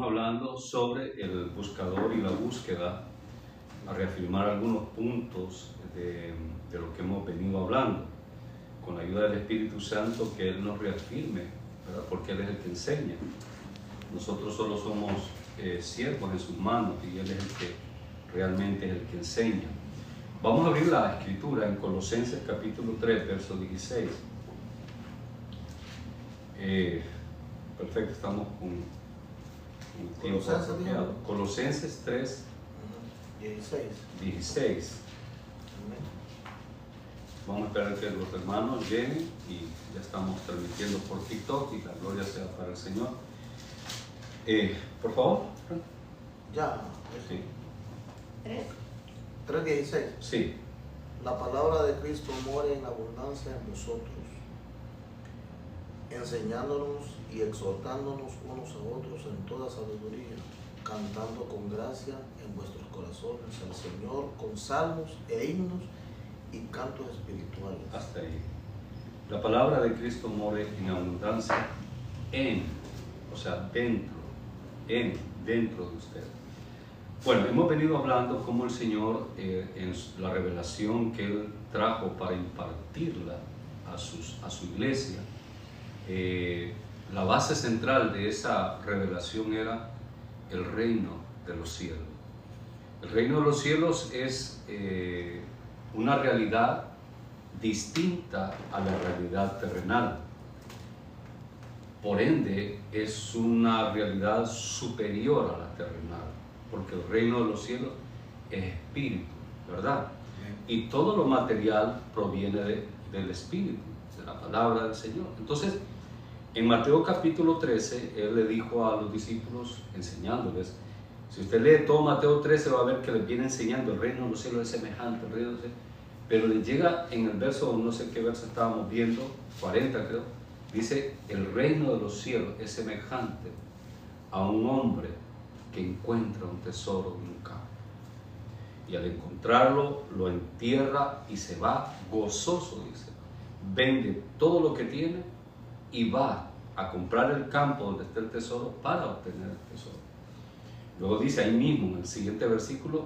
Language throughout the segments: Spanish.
hablando sobre el buscador y la búsqueda, a reafirmar algunos puntos de lo que hemos venido hablando, con la ayuda del Espíritu Santo, que Él nos reafirme, ¿verdad? Porque Él es el que enseña. Nosotros solo somos siervos en sus manos y Él es el que realmente es el que enseña. Vamos a abrir la Escritura en Colosenses capítulo 3, verso 16. Perfecto, estamos con el tiempo apropiado. Colosenses 3, 16. Vamos a esperar que los hermanos lleguen y ya estamos transmitiendo por TikTok y la gloria sea para el Señor. Por favor. Ya. Sí. 3:16. Sí. La palabra de Cristo more en abundancia en vosotros, enseñándonos y exhortándonos unos a otros en toda sabiduría, cantando con gracia en vuestros corazones al Señor con salmos e himnos y cantos espirituales. Hasta ahí. La palabra de Cristo more en abundancia o sea, dentro de usted. Bueno, hemos venido hablando cómo el Señor, en la revelación que Él trajo para impartirla a su iglesia, la base central de esa revelación era el reino de los cielos. El reino de los cielos es una realidad distinta a la realidad terrenal. Por ende, es una realidad superior a la terrenal, porque el reino de los cielos es espíritu, ¿verdad? Y todo lo material proviene del espíritu, de la palabra del Señor. Entonces, en Mateo capítulo 13, Él le dijo a los discípulos, enseñándoles, si usted lee todo Mateo 13, va a ver que les viene enseñando el reino de los cielos es semejante al reino de los cielos. Pero le llega en el verso, no sé qué verso estábamos viendo, 40 creo, dice, el reino de los cielos es semejante a un hombre que encuentra un tesoro en un campo. Y al encontrarlo, lo entierra y se va gozoso, dice. Vende todo lo que tiene y va a comprar el campo donde está el tesoro para obtener el tesoro. Luego dice ahí mismo, en el siguiente versículo,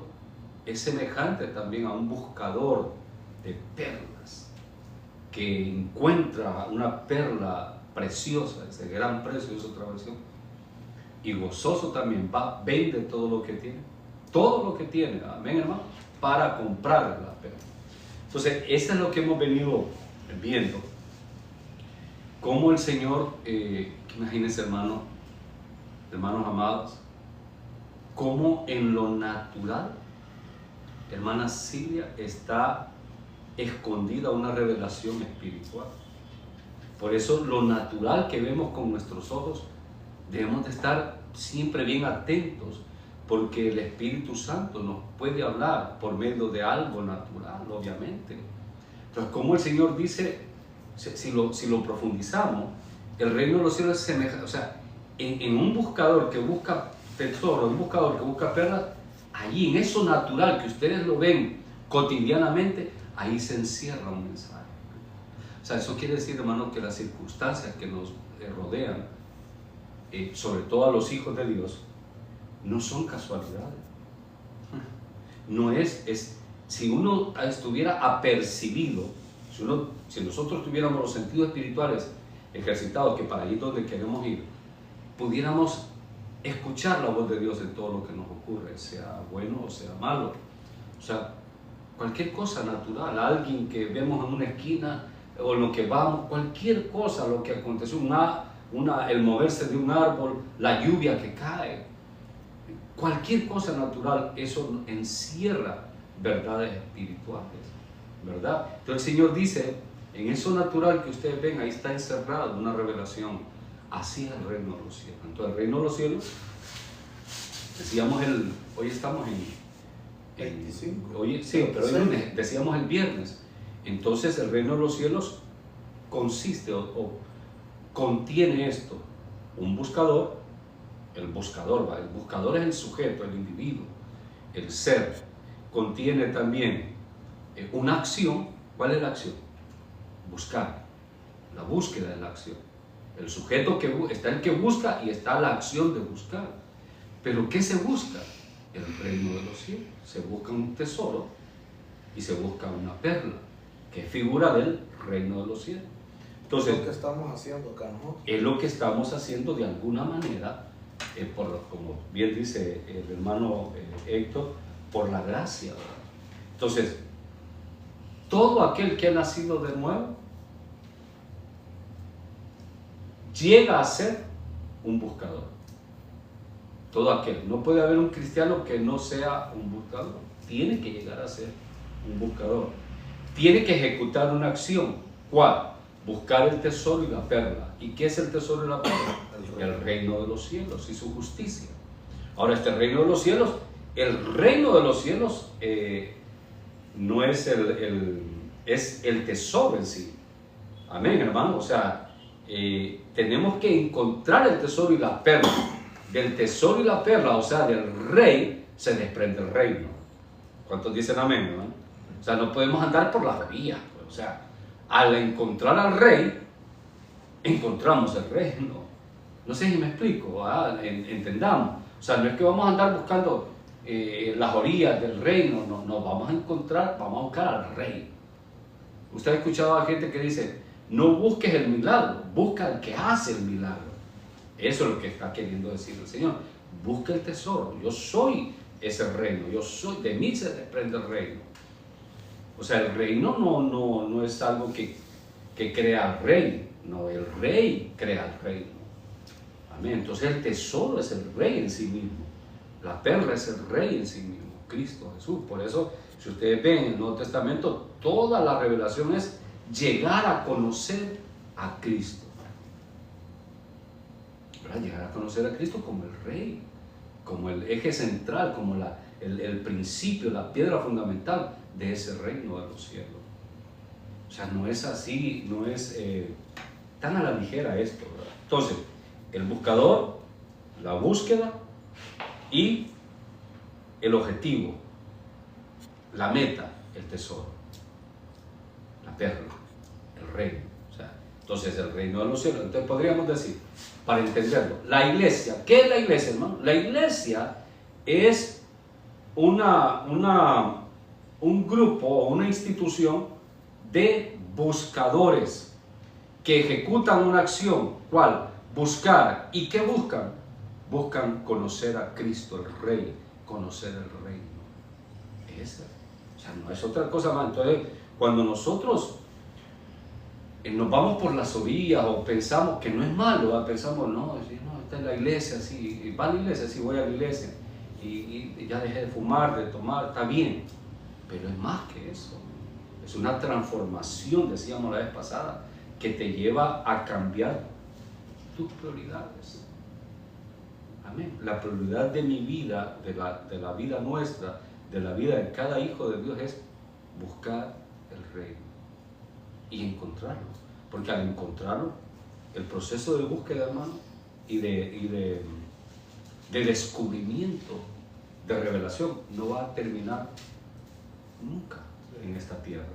es semejante también a un buscador de perlas que encuentra una perla preciosa, ese gran precio, es otra versión, y gozoso también va, vende todo lo que tiene, amén hermano, para comprar la perla. Entonces, esto es lo que hemos venido viendo, cómo el Señor, imagínense hermanos amados, cómo en lo natural, hermana Silvia, está escondida una revelación espiritual. Por eso lo natural que vemos con nuestros ojos, debemos de estar siempre bien atentos, porque el Espíritu Santo nos puede hablar por medio de algo natural, obviamente. Entonces, como el Señor dice, si lo profundizamos, el reino de los cielos es semejante, o sea, en un buscador que busca tesoro, un buscador que busca perlas, allí en eso natural que ustedes lo ven cotidianamente, ahí se encierra un mensaje. O sea, eso quiere decir, hermano, que las circunstancias que nos rodean, sobre todo a los hijos de Dios, no son casualidades. No es si uno estuviera apercibido, si nosotros tuviéramos los sentidos espirituales ejercitados, que para allí es donde queremos ir, pudiéramos escuchar la voz de Dios en todo lo que nos ocurre, sea bueno o sea malo. O sea, cualquier cosa natural, alguien que vemos en una esquina o en lo que vamos, cualquier cosa, lo que aconteció, el moverse de un árbol, la lluvia que cae, cualquier cosa natural, eso encierra verdades espirituales, ¿verdad? Entonces el Señor dice, en eso natural que ustedes ven, ahí está encerrada una revelación. Así es el reino de los cielos. Entonces el reino de los cielos, decíamos hoy estamos en 25. Hoy, sí, pero hoy lunes, decíamos el viernes. Entonces el reino de los cielos consiste o contiene esto: un buscador, el buscador es el sujeto, el individuo, el ser. Contiene también una acción. ¿Cuál es la acción? Buscar. La búsqueda es la acción. El sujeto está el que busca y está la acción de buscar. Pero ¿qué se busca? El reino de los cielos. Se busca un tesoro y se busca una perla, que es figura del reino de los cielos. Entonces, es lo que estamos haciendo acá, ¿no? es lo que estamos haciendo de alguna manera, como bien dice el hermano Héctor, por la gracia, ¿verdad? Entonces, todo aquel que ha nacido de nuevo llega a ser un buscador. Todo aquel. No puede haber un cristiano que no sea un buscador. Tiene que llegar a ser un buscador. Tiene que ejecutar una acción. ¿Cuál? Buscar el tesoro y la perla. ¿Y qué es el tesoro y la perla? El reino de los cielos y su justicia. Ahora, este reino de los cielos, el reino de los cielos no es es el tesoro en sí. Amén, hermano. O sea, tenemos que encontrar el tesoro y la perla. Del tesoro y la perla, o sea, del rey, se desprende el reino. ¿Cuántos dicen amén, hermano? O sea, no podemos andar por las vías. Pues. O sea, al encontrar al rey, encontramos el reino. No sé si me explico, entendamos. O sea, no es que vamos a andar buscando las orillas del reino, no, vamos a encontrar, vamos a buscar al rey. Usted ha escuchado a gente que dice, no busques el milagro, busca al que hace el milagro. Eso es lo que está queriendo decir el Señor. Busca el tesoro, yo soy ese reino, de mí se desprende el reino. O sea, el reino no es algo que crea el rey, no, el rey crea el reino. Amén. Entonces el tesoro es el rey en sí mismo, la perla es el rey en sí mismo, Cristo Jesús. Por eso, si ustedes ven en el Nuevo Testamento, toda la revelación es llegar a conocer a Cristo. ¿Verdad? Llegar a conocer a Cristo como el rey, como el eje central, como el principio, la piedra fundamental de ese reino de los cielos. O sea, no es así, no es tan a la ligera esto, ¿verdad? Entonces, el buscador, la búsqueda y el objetivo, la meta, el tesoro, la perla, el reino. O sea, entonces el reino de los cielos. Entonces podríamos decir, para entenderlo, la iglesia, ¿qué es la iglesia, hermano? La iglesia es un grupo o una institución de buscadores que ejecutan una acción. ¿Cuál? Buscar. ¿Y qué buscan? Buscan conocer a Cristo, el Rey, conocer el reino. Esa. O sea, no es otra cosa más. Entonces, cuando nosotros nos vamos por las orillas o pensamos que no es malo, ¿verdad? Pensamos, no, esta es la iglesia, sí, va a la iglesia, sí, voy a la iglesia, y ya dejé de fumar, de tomar, está bien, pero es más que eso. Es una transformación, decíamos la vez pasada, que te lleva a cambiar tus prioridades. Amén. La prioridad de mi vida, de la vida nuestra, de la vida de cada hijo de Dios es buscar el reino y encontrarlo. Porque al encontrarlo, el proceso de búsqueda, hermano, y de descubrimiento, de revelación, no va a terminar nunca en esta tierra.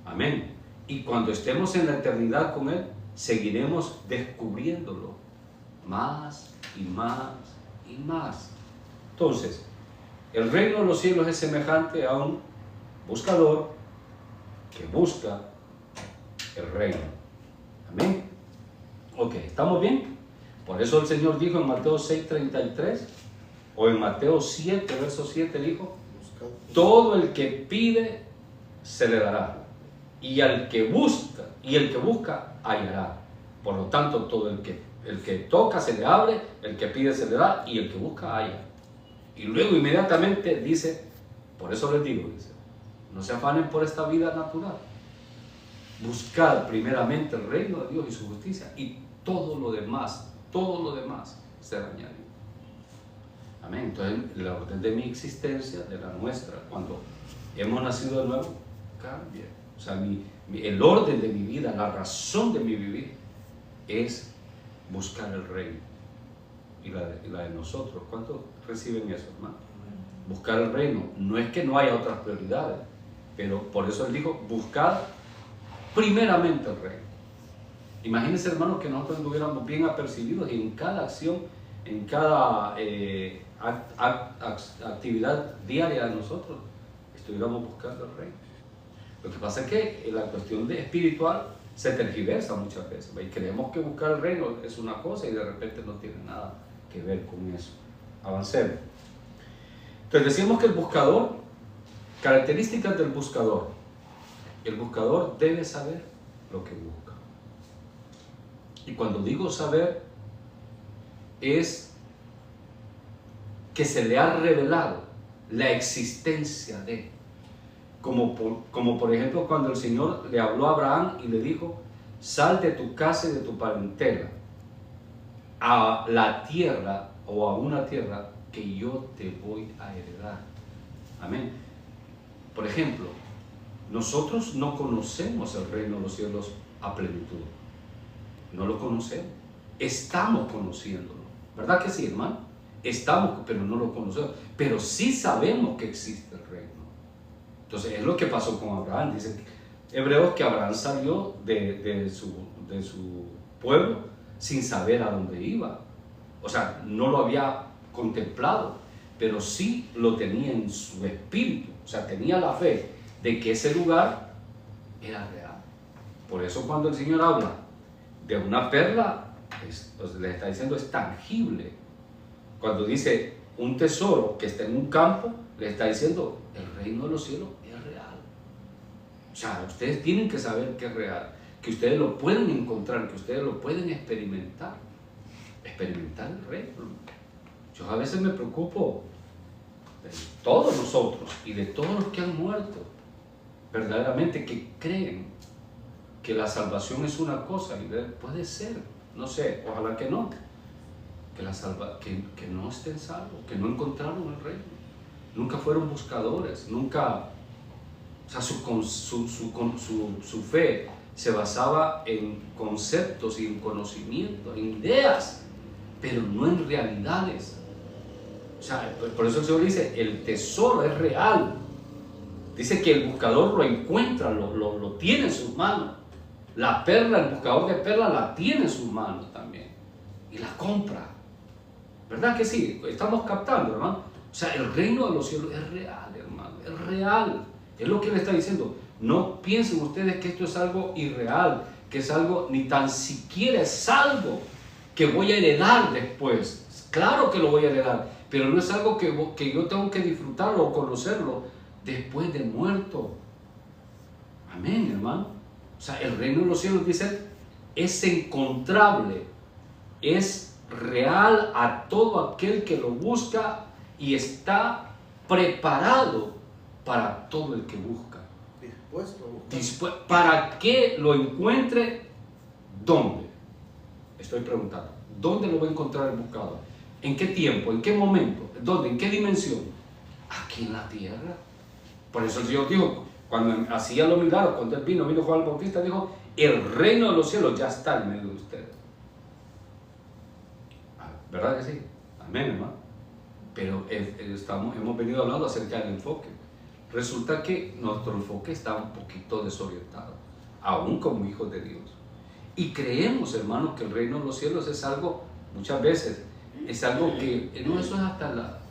Amén. Y cuando estemos en la eternidad con Él, seguiremos descubriéndolo más y más y más. Entonces, el reino de los cielos es semejante a un buscador que busca el reino. Amén. Ok, ¿estamos bien? Por eso el Señor dijo en Mateo 6:33 o en Mateo 7, verso 7 dijo, todo el que pide se le dará, y al que busca hallará. Por lo tanto, todo el que toca se le abre, el que pide se le da, y el que busca halla. Y luego inmediatamente dice, por eso les digo, dice, no se afanen por esta vida natural. Buscar primeramente el reino de Dios y su justicia, y todo lo demás será añadido. Amén. Entonces, la orden de mi existencia, de la nuestra, cuando hemos nacido de nuevo, cambia. O sea, el orden de mi vida, la razón de mi vivir, es buscar el reino. Y la de nosotros, ¿cuántos reciben eso, hermano? Buscar el reino. No es que no haya otras prioridades, pero por eso él dijo, buscar primeramente el reino. Imagínense, hermanos, que nosotros estuviéramos bien apercibidos y en cada acción actividad diaria de nosotros estuviéramos buscando el reino. Lo que pasa es que la cuestión espiritual se tergiversa muchas veces, y creemos que buscar el reino es una cosa y de repente no tiene nada que ver con eso. Avancemos. Entonces decíamos que el buscador, características del buscador: el buscador debe saber lo que busca. Y cuando digo saber, es que se le ha revelado la existencia de, como por ejemplo cuando el Señor le habló a Abraham y le dijo: sal de tu casa y de tu parentela a la tierra, o a una tierra que yo te voy a heredar. Amén. Por ejemplo, nosotros no conocemos el reino de los cielos a plenitud. No lo conocemos. Estamos conociéndolo. ¿Verdad que sí, hermano? Estamos, pero no lo conocemos. Pero sí sabemos que existe el reino. Entonces, es lo que pasó con Abraham. Dice Hebreos que Abraham salió de su pueblo sin saber a dónde iba. O sea, no lo había contemplado, pero sí lo tenía en su espíritu. O sea, tenía la fe de que ese lugar era real. Por eso cuando el Señor habla de una perla, le está diciendo es tangible. Cuando dice un tesoro que está en un campo, le está diciendo el reino de los cielos es real. O sea, ustedes tienen que saber que es real, que ustedes lo pueden encontrar, que ustedes lo pueden experimentar el reino. Yo a veces me preocupo de todos nosotros y de todos los que han muerto, verdaderamente, que creen que la salvación es una cosa, y puede ser, no sé, ojalá que no, que no estén salvos, que no encontraron el reino, nunca fueron buscadores, nunca, o sea, su fe se basaba en conceptos y en conocimientos, en ideas, pero no en realidades. O sea, por eso el Señor dice, el tesoro es real. Dice que el buscador lo encuentra, lo tiene en sus manos. La perla, el buscador de perlas la tiene en sus manos también. Y la compra. ¿Verdad que sí? Estamos captando, hermano. O sea, el reino de los cielos es real, hermano. Es real. Es lo que le está diciendo. No piensen ustedes que esto es algo irreal, que es algo, ni tan siquiera es algo que voy a heredar después. Claro que lo voy a heredar, pero no es algo que yo tengo que disfrutarlo o conocerlo después de muerto. Amén, hermano. O sea, el reino de los cielos, dice, es encontrable, es real a todo aquel que lo busca y está preparado para todo el que busca. Dispuesto. ¿Para que lo encuentre? ¿Dónde? Estoy preguntando. ¿Dónde lo va a encontrar el buscador? ¿En qué tiempo? ¿En qué momento? ¿Dónde? ¿En qué dimensión? Aquí en la tierra. Por eso el Señor dijo, cuando hacía los milagros, cuando él vino Juan el Bautista, dijo, el reino de los cielos ya está en medio de ustedes. ¿Verdad que sí? Amén, hermano. Pero hemos venido hablando acerca del enfoque. Resulta que nuestro enfoque está un poquito desorientado, aún como hijos de Dios. Y creemos, hermanos, que el reino de los cielos es algo, muchas veces, es algo que, no, eso es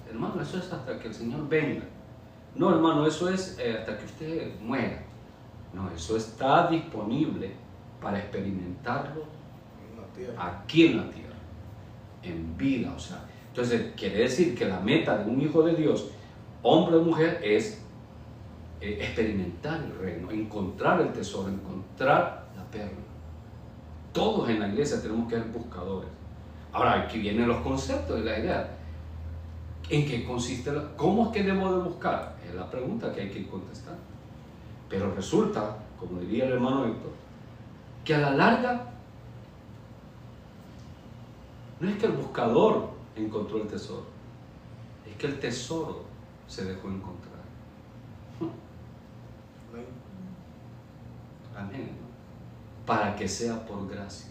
hermano, eso es hasta que el Señor venga. No, hermano, eso es hasta que usted muera. No, eso está disponible para experimentarlo aquí en la tierra, en vida, o sea. Entonces, quiere decir que la meta de un hijo de Dios, hombre o mujer, es experimentar el reino, encontrar el tesoro, encontrar la perla. Todos en la iglesia tenemos que ser buscadores. Ahora, aquí vienen los conceptos y la idea. ¿En qué consiste? ¿Cómo es que debo de buscar? Es la pregunta que hay que contestar. Pero resulta, como diría el hermano Héctor, que a la larga no es que el buscador encontró el tesoro, es que el tesoro se dejó encontrar. Amén. Para que sea por gracia.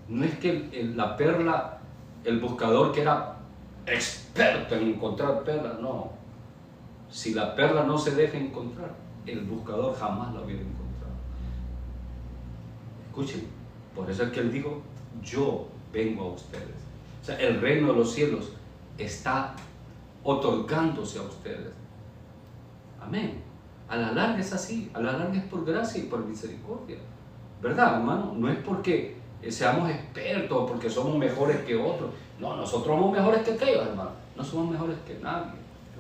No es que la perla, el buscador que era experto en encontrar perlas, no. Si la perla no se deja encontrar, el buscador jamás la hubiera encontrado. Escuchen, por eso es que él dijo, yo vengo a ustedes. O sea, el reino de los cielos está otorgándose a ustedes. Amén. A la larga es así, a la larga es por gracia y por misericordia. ¿Verdad, hermano? No es porque seamos expertos o porque somos mejores que otros. No, nosotros somos mejores que aquellos, hermano. No somos mejores que nadie.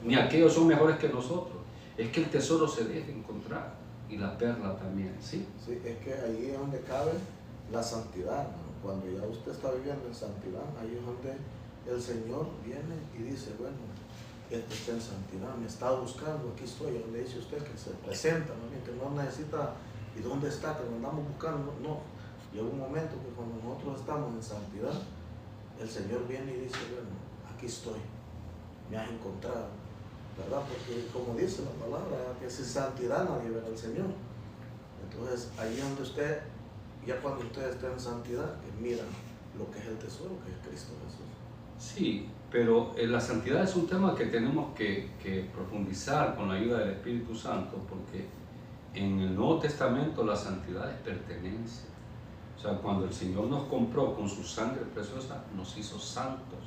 Ni aquellos son mejores que nosotros. Es que el tesoro se deja encontrar y la perla también, ¿sí? Sí, es que ahí es donde cabe la santidad, hermano. Cuando ya usted está viviendo en santidad, ahí es donde el Señor viene y dice, bueno, este está en santidad, me está buscando, aquí estoy. Donde dice usted que se presenta, ¿no? Que no necesita, ¿y dónde está? Que nos andamos buscando. No, llega un momento que cuando nosotros estamos en santidad, el Señor viene y dice, bueno, aquí estoy, me has encontrado, ¿verdad? Porque como dice la palabra, que sin santidad nadie verá al Señor. Entonces ahí es donde usted, ya cuando usted está en santidad, mira lo que es el tesoro, que es Cristo Jesús. Sí, pero la santidad es un tema que tenemos que profundizar con la ayuda del Espíritu Santo, porque en el Nuevo Testamento la santidad es pertenencia. O sea, cuando el Señor nos compró con su sangre preciosa, nos hizo santos.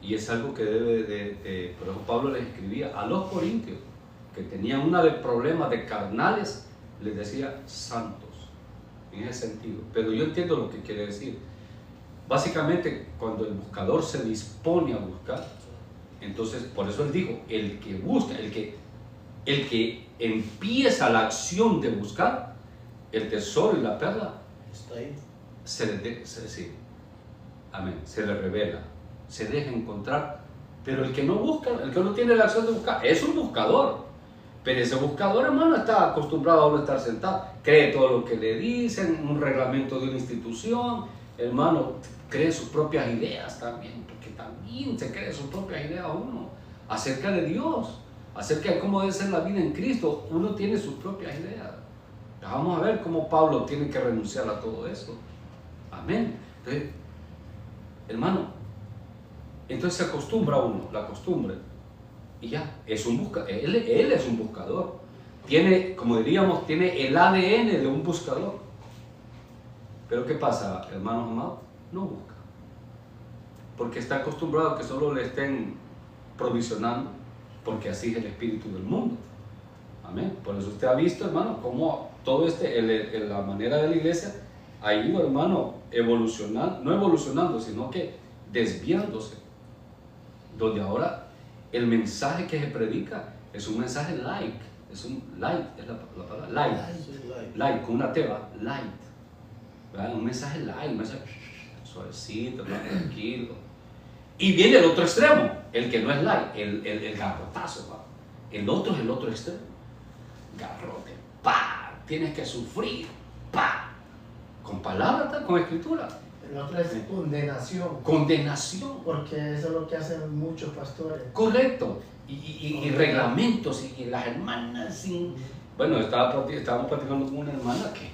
Y es algo que debe por eso Pablo les escribía a los corintios, que tenían una de problemas de carnales, les decía santos, en ese sentido. Pero yo entiendo lo que quiere decir. Básicamente, cuando el buscador se dispone a buscar, entonces, por eso él dijo, el que busca, el que empieza la acción de buscar, el tesoro y la perla, Está ahí. se le revela, se deja encontrar. Pero el que no busca, el que no tiene la acción de buscar, es un buscador. Pero ese buscador, hermano, está acostumbrado a no estar sentado, cree todo lo que le dicen, un reglamento de una institución, hermano, cree sus propias ideas también, porque también se cree sus propias ideas uno, acerca de Dios, acerca de cómo debe ser la vida en Cristo. Uno tiene sus propias ideas. Vamos a ver cómo Pablo tiene que renunciar a todo eso. Amén. Entonces, hermano, entonces se acostumbra a uno, la costumbre, y ya, es un buscador. Él es un buscador. Tiene, como diríamos, tiene el ADN de un buscador. Pero ¿qué pasa, hermanos amados? No busca. Porque está acostumbrado a que solo le estén provisionando, porque así es el espíritu del mundo. Amén. Por eso usted ha visto, hermano, cómo todo la manera de la iglesia ha ido, hermano, evolucionando, no evolucionando, sino que desviándose. Donde ahora el mensaje que se predica es un mensaje light, es un light, es la palabra light, con una teba, light, ¿verdad? Un mensaje light, un mensaje suavecito, tranquilo. Y viene el otro extremo, el que no es light, el garrotazo, ¿va? El otro es el otro extremo, garrote, pa, tienes que sufrir, pa, con palabras, con escritura. El otro es condenación. Condenación. Porque eso es lo que hacen muchos pastores. Correcto. Y reglamentos, y las hermanas sin... Bueno, estábamos platicando con una hermana que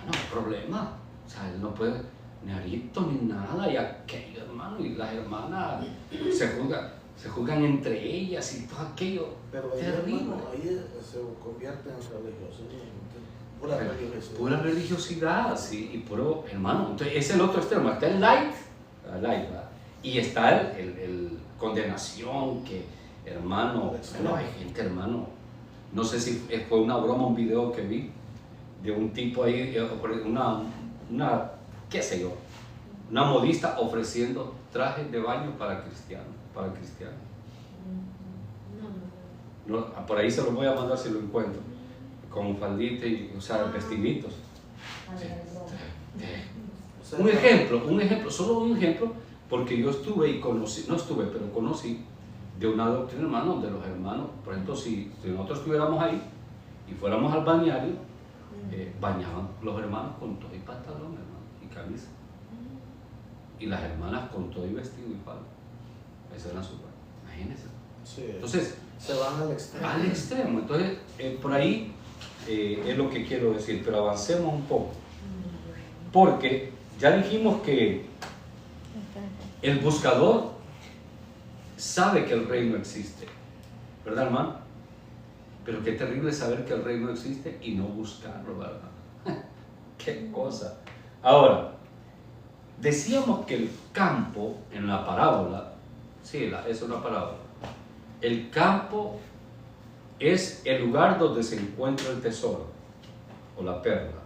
no hay problema. O sea, él no puede ni arito ni nada, y aquello, hermano, y las hermanas se juzgan entre ellas y todo aquello. Pero ahí, hermano, ahí se convierte en religioso. Pura religiosidad, sí, y puro, hermano. Entonces, es el otro extremo. Está el light, ¿verdad? Y está el condenación, que, hermano, bueno, hay gente, hermano. No sé si fue una broma, un video que vi de un tipo ahí, una qué sé yo, una modista ofreciendo trajes de baño para cristianos. No, por ahí se los voy a mandar si lo encuentro. Con faldita y, o sea, vestiditos. Un ejemplo, solo un ejemplo, porque yo estuve y conocí, no estuve, pero conocí de una doctrina, hermano, donde los hermanos, por ejemplo, si nosotros estuviéramos ahí y fuéramos al balneario, bañaban los hermanos con todo y pantalón, hermano, y camisa. Y las hermanas con todo y vestido y falda. Esa era su parte, imagínense. Sí. Entonces, se van al extremo. Al extremo. Entonces, por ahí es lo que quiero decir, pero avancemos un poco. Porque ya dijimos que el buscador sabe que el reino existe, ¿verdad, hermano? Pero qué terrible saber que el reino existe y no buscarlo, ¿verdad? Qué cosa. Ahora, Decíamos que el campo, en la parábola, sí, es una parábola, el campo es el lugar donde se encuentra el tesoro o la perla.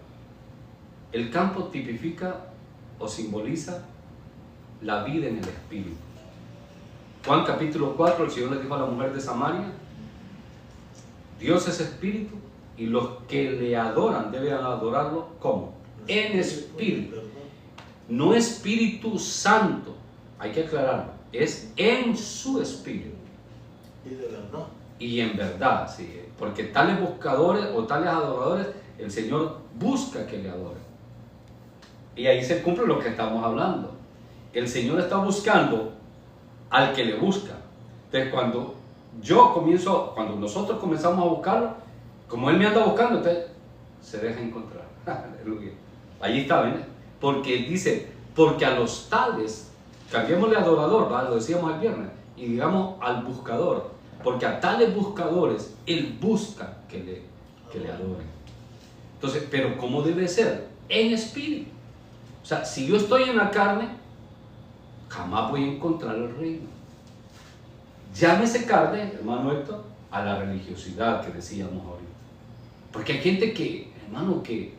El campo tipifica o simboliza la vida en el espíritu. Juan capítulo 4, el Señor le dijo a la mujer de Samaria: Dios es espíritu y los que le adoran deben adorarlo ¿cómo? En espíritu. No Espíritu Santo, hay que aclararlo, es en su espíritu. Y de verdad. Y en verdad, sí, porque tales buscadores o tales adoradores, el Señor busca que le adoren. Y ahí se cumple lo que estamos hablando. El Señor está buscando al que le busca. Entonces cuando nosotros comenzamos a buscarlo, como Él me anda buscando, entonces se deja encontrar. Aleluya. Allí está, ¿ven? Porque Él dice, porque a los tales, cambiémosle adorador, ¿vale? Lo decíamos el viernes, y digamos al buscador, porque a tales buscadores Él busca que le adoren. Entonces, pero ¿cómo debe ser? En espíritu. O sea, si yo estoy en la carne, jamás voy a encontrar el reino. Llámese carne, hermano Héctor, a la religiosidad que decíamos ahorita. Porque hay gente que, hermano, que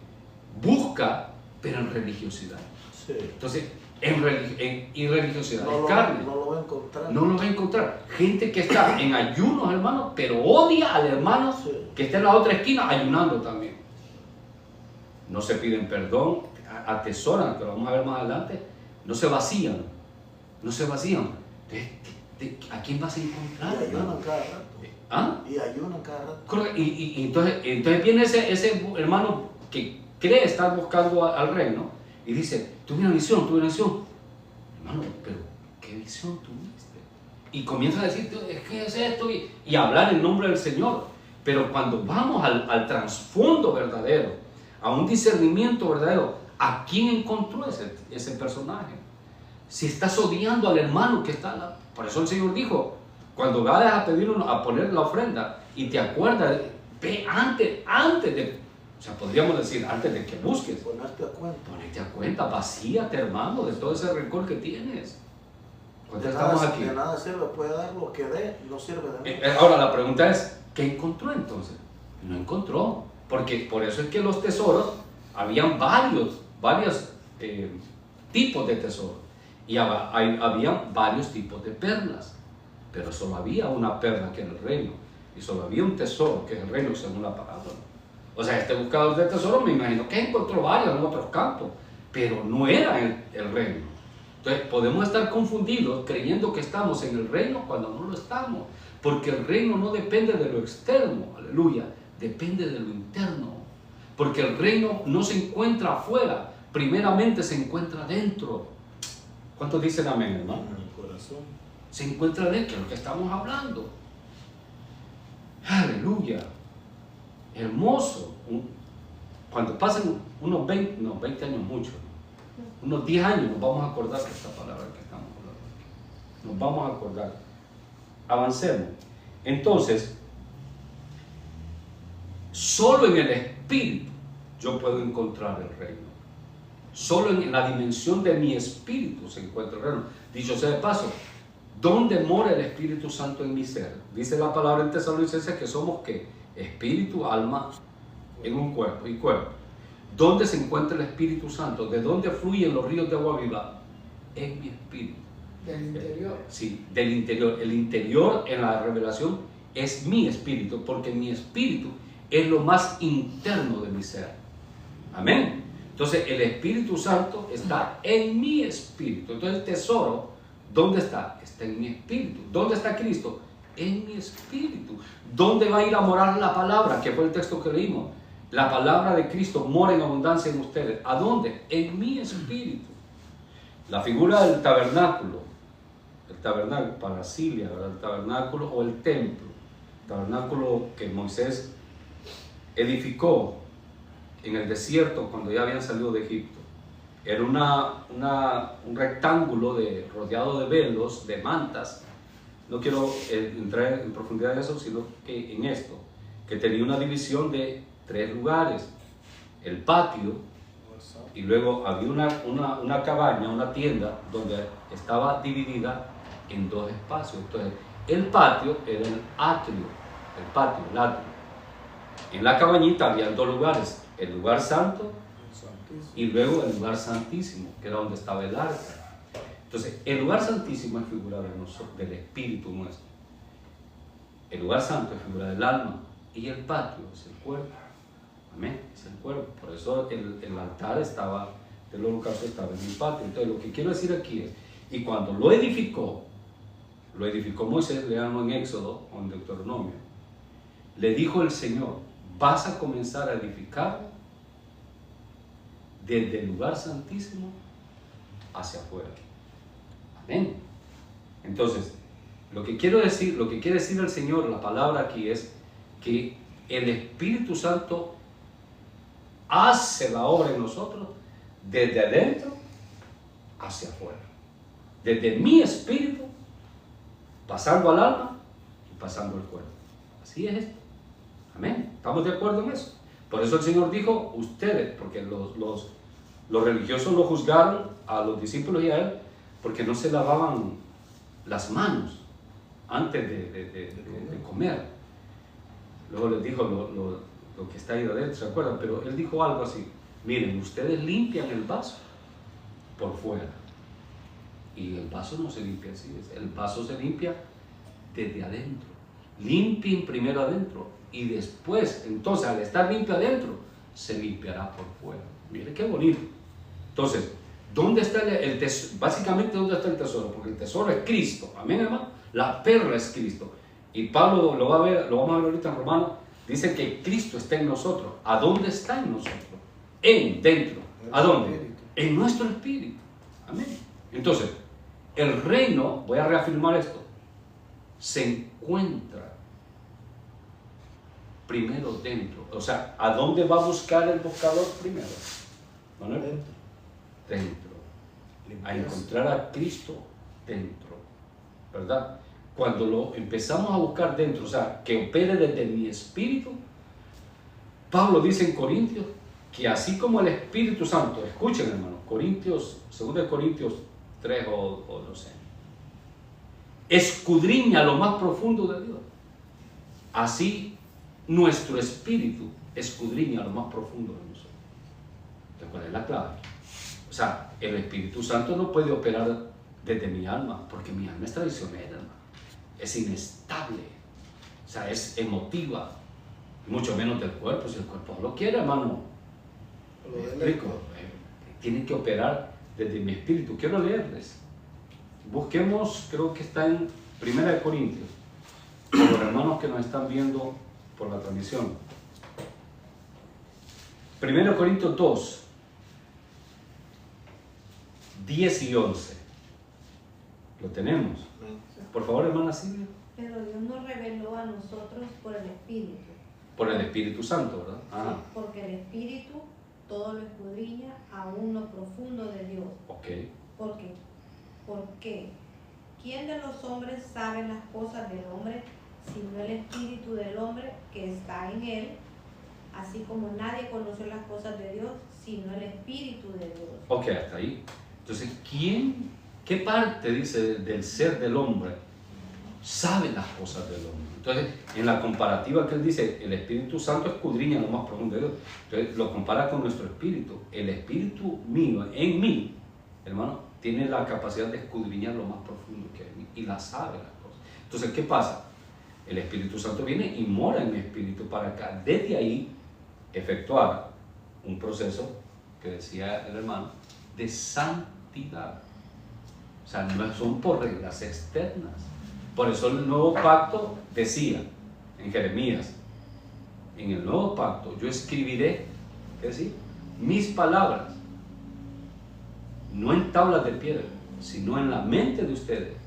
busca, pero en religiosidad. Sí. Entonces, en irreligiosidad, No en lo, carne. no lo va a encontrar. No lo va a encontrar. Gente que está en ayunos, hermano, pero odia al hermano Sí. que está en la otra esquina ayunando también. No se piden perdón, atesoran, que lo vamos a ver más adelante, no se vacían. No se vacían. ¿A quién vas a encontrar? Y ayunan cada rato. ¿Ah? Y ayunan cada rato. Correcto. Y entonces viene ese hermano que cree estar buscando al reino y dice, tuve una visión. Hermano, pero ¿qué visión tuviste? Y comienza a decir, ¿qué es esto? Y hablar en nombre del Señor. Pero cuando vamos al trasfondo verdadero, a un discernimiento verdadero, ¿a quién encontró ese personaje? Si estás odiando al hermano que está, por eso el Señor dijo, cuando vayas a pedir a poner la ofrenda y te acuerdas, ve antes de, o sea, podríamos decir, antes de que busques, ponete a cuenta, vacíate, hermano, de todo ese rencor que tienes. ¿Cuántos estamos aquí? De nada sirve, puede dar lo que dé, no sirve de nada. Ahora la pregunta es, ¿qué encontró entonces? No encontró, porque por eso es que los tesoros, habían varios tipos de tesoros. Y había varios tipos de perlas, pero solo había una perla que era el reino, y solo había un tesoro que es el reino según la parábola. O sea, este buscador de tesoros me imagino que encontró varios en otros campos, pero no era el reino. Entonces podemos estar confundidos creyendo que estamos en el reino cuando no lo estamos, porque el reino no depende de lo externo, aleluya, depende de lo interno, porque el reino no se encuentra afuera, primeramente se encuentra dentro. ¿Cuántos dicen amén, hermano? En el corazón. Se encuentra dentro, que es lo que estamos hablando. Aleluya. Hermoso. Cuando pasen unos 20 años mucho, unos 10 años nos vamos a acordar de esta palabra que estamos hablando. Nos vamos a acordar. Avancemos. Entonces, solo en el espíritu yo puedo encontrar el reino. Solo en la dimensión de mi espíritu se encuentra el reino. Dicho sea de paso, ¿dónde mora el Espíritu Santo en mi ser? Dice la palabra en Tesalonicenses que somos ¿qué? Espíritu, alma, en un cuerpo y cuerpo. ¿Dónde se encuentra el Espíritu Santo? ¿De dónde fluyen los ríos de agua viva? En mi espíritu. Del interior. Sí, del interior. El interior en la revelación es mi espíritu, porque mi espíritu es lo más interno de mi ser. Amén. Entonces el Espíritu Santo está en mi espíritu. Entonces el tesoro, ¿dónde está? Está en mi espíritu. ¿Dónde está Cristo? En mi espíritu. ¿Dónde va a ir a morar la palabra? Que fue el texto que leímos. La palabra de Cristo mora en abundancia en ustedes. ¿A dónde? En mi espíritu. La figura del tabernáculo, el tabernáculo, parasilia, el tabernáculo o el templo. El tabernáculo que Moisés edificó en el desierto cuando ya habían salido de Egipto. Era un rectángulo rodeado de velos, de mantas. No quiero entrar en profundidad en eso, sino que en esto, que tenía una división de 3 lugares. El patio, y luego había una cabaña, una tienda, donde estaba dividida en dos espacios. Entonces, el patio era el atrio. En la cabañita había dos lugares, el lugar santo y luego el lugar santísimo, que era donde estaba el arca. Entonces, el lugar santísimo es figura del espíritu nuestro. El lugar santo es figura del alma y el patio es el cuerpo. Amén, es el cuerpo. Por eso el altar del holocausto estaba en el patio. Entonces, lo que quiero decir aquí es, y cuando lo edificó Moisés, leanlo en Éxodo o en Deuteronomio, le dijo el Señor, vas a comenzar a edificar desde el lugar santísimo hacia afuera. Amén. Entonces, lo que quiere decir el Señor, la palabra aquí es que el Espíritu Santo hace la obra en nosotros desde adentro hacia afuera. Desde mi espíritu, pasando al alma y pasando al cuerpo. Así es esto. Amén. ¿Estamos de acuerdo en eso? Por eso el Señor dijo, ustedes, porque los religiosos lo juzgaron a los discípulos y a él, porque no se lavaban las manos antes de comer. Luego les dijo lo que está ahí adentro, ¿se acuerdan? Pero él dijo algo así, miren, ustedes limpian el vaso por fuera. Y el vaso no se limpia así, el vaso se limpia desde adentro. Limpien primero adentro y después, entonces al estar limpio adentro, se limpiará por fuera. Miren qué bonito. Entonces, ¿dónde está el tesoro? Básicamente, ¿dónde está el tesoro? Porque el tesoro es Cristo. Amén, hermano. La perla es Cristo. Y Pablo lo vamos a ver ahorita en Romanos. Dice que Cristo está en nosotros. ¿A dónde está en nosotros? Dentro. ¿A dónde? En nuestro espíritu. Amén. Entonces, el reino, voy a reafirmar esto, se encuentra primero dentro. O sea, ¿a dónde va a buscar el buscador primero? ¿Manuel? Dentro. A encontrar a Cristo dentro. ¿Verdad? Cuando lo empezamos a buscar dentro, o sea, que opere desde mi espíritu, Pablo dice en Corintios que así como el Espíritu Santo, escuchen hermano, 2 Corintios 3 o no sé, escudriña lo más profundo de Dios, así nuestro espíritu escudriña lo más profundo de nosotros. ¿Te acuerdas la clave? O sea, el Espíritu Santo no puede operar desde mi alma, porque mi alma es traicionera, hermano. Es inestable, o sea, es emotiva, mucho menos del cuerpo. Si el cuerpo lo quiere, hermano, ¿me explico? Tiene que operar desde mi espíritu. Quiero leerles. Busquemos, creo que está en 1 Corintios, para los hermanos que nos están viendo por la transmisión. 1 Corintios 2, 10 y 11. Lo tenemos. Por favor, hermana Silvia. Pero Dios nos reveló a nosotros por el Espíritu. Por el Espíritu Santo, ¿verdad? Ah. Sí, porque el Espíritu todo lo escudriña aún lo profundo de Dios. Ok. ¿Por qué? Porque ¿quién de los hombres sabe las cosas del hombre sino el Espíritu del hombre que está en él? Así como nadie conoció las cosas de Dios sino el Espíritu de Dios. Ok, hasta ahí. Entonces, ¿qué parte, dice, del ser del hombre sabe las cosas del hombre? Entonces, en la comparativa que él dice, el Espíritu Santo escudriña lo más profundo de Dios. Entonces, lo compara con nuestro espíritu. El espíritu mío, en mí, hermano, tiene la capacidad de escudriñar lo más profundo que hay en mí y la sabe las cosas. Entonces, ¿qué pasa? El Espíritu Santo viene y mora en mi espíritu para que desde ahí efectuar un proceso que decía el hermano de santidad. O sea, no son por reglas externas. Por eso el nuevo pacto decía en Jeremías, en el nuevo pacto yo escribiré, ¿qué decía? Mis palabras, no en tablas de piedra, sino en la mente de ustedes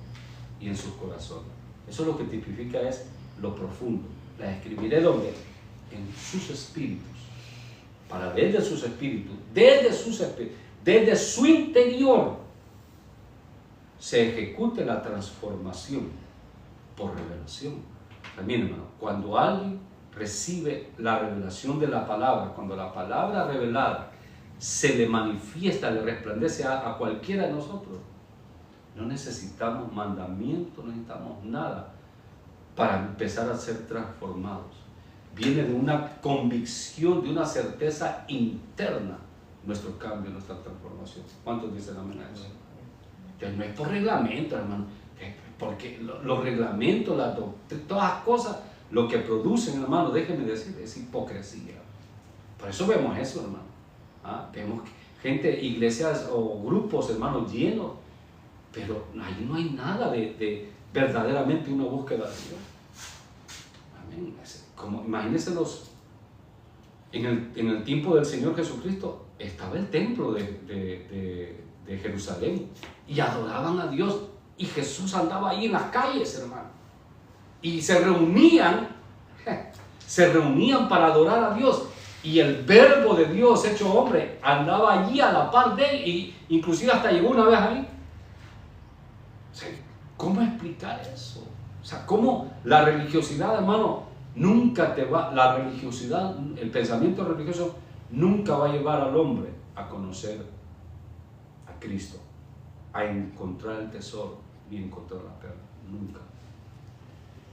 y en sus corazones. Eso lo que tipifica es lo profundo. Las escribiré ¿dónde? En sus espíritus, para desde sus espíritus, desde su interior se ejecute la transformación por revelación. También, hermano, cuando alguien recibe la revelación de la palabra, cuando la palabra revelada se le manifiesta, le resplandece a cualquiera de nosotros. No necesitamos mandamientos, no necesitamos nada para empezar a ser transformados. Viene de una convicción, de una certeza interna, nuestro cambio, nuestra transformación. ¿Cuántos dicen amén a eso? Entonces, no es por reglamento, hermano, porque los reglamentos, todas las cosas, lo que producen, hermano, déjenme decir, es hipocresía. Por eso vemos eso, hermano. Vemos gente, iglesias o grupos, hermanos, llenos, pero ahí no hay nada de verdaderamente una búsqueda de Dios. Amén. Imagínense en el tiempo del Señor Jesucristo estaba el templo de Jerusalén y adoraban a Dios, y Jesús andaba ahí en las calles, hermano, y se reunían para adorar a Dios, y el verbo de Dios hecho hombre andaba allí a la par de él, y inclusive hasta llegó una vez ahí. O sea, ¿cómo explicar eso? O sea, ¿cómo la religiosidad, hermano, nunca te va, la religiosidad, el pensamiento religioso nunca va a llevar al hombre a conocer a Cristo, a encontrar el tesoro ni encontrar la perla? Nunca.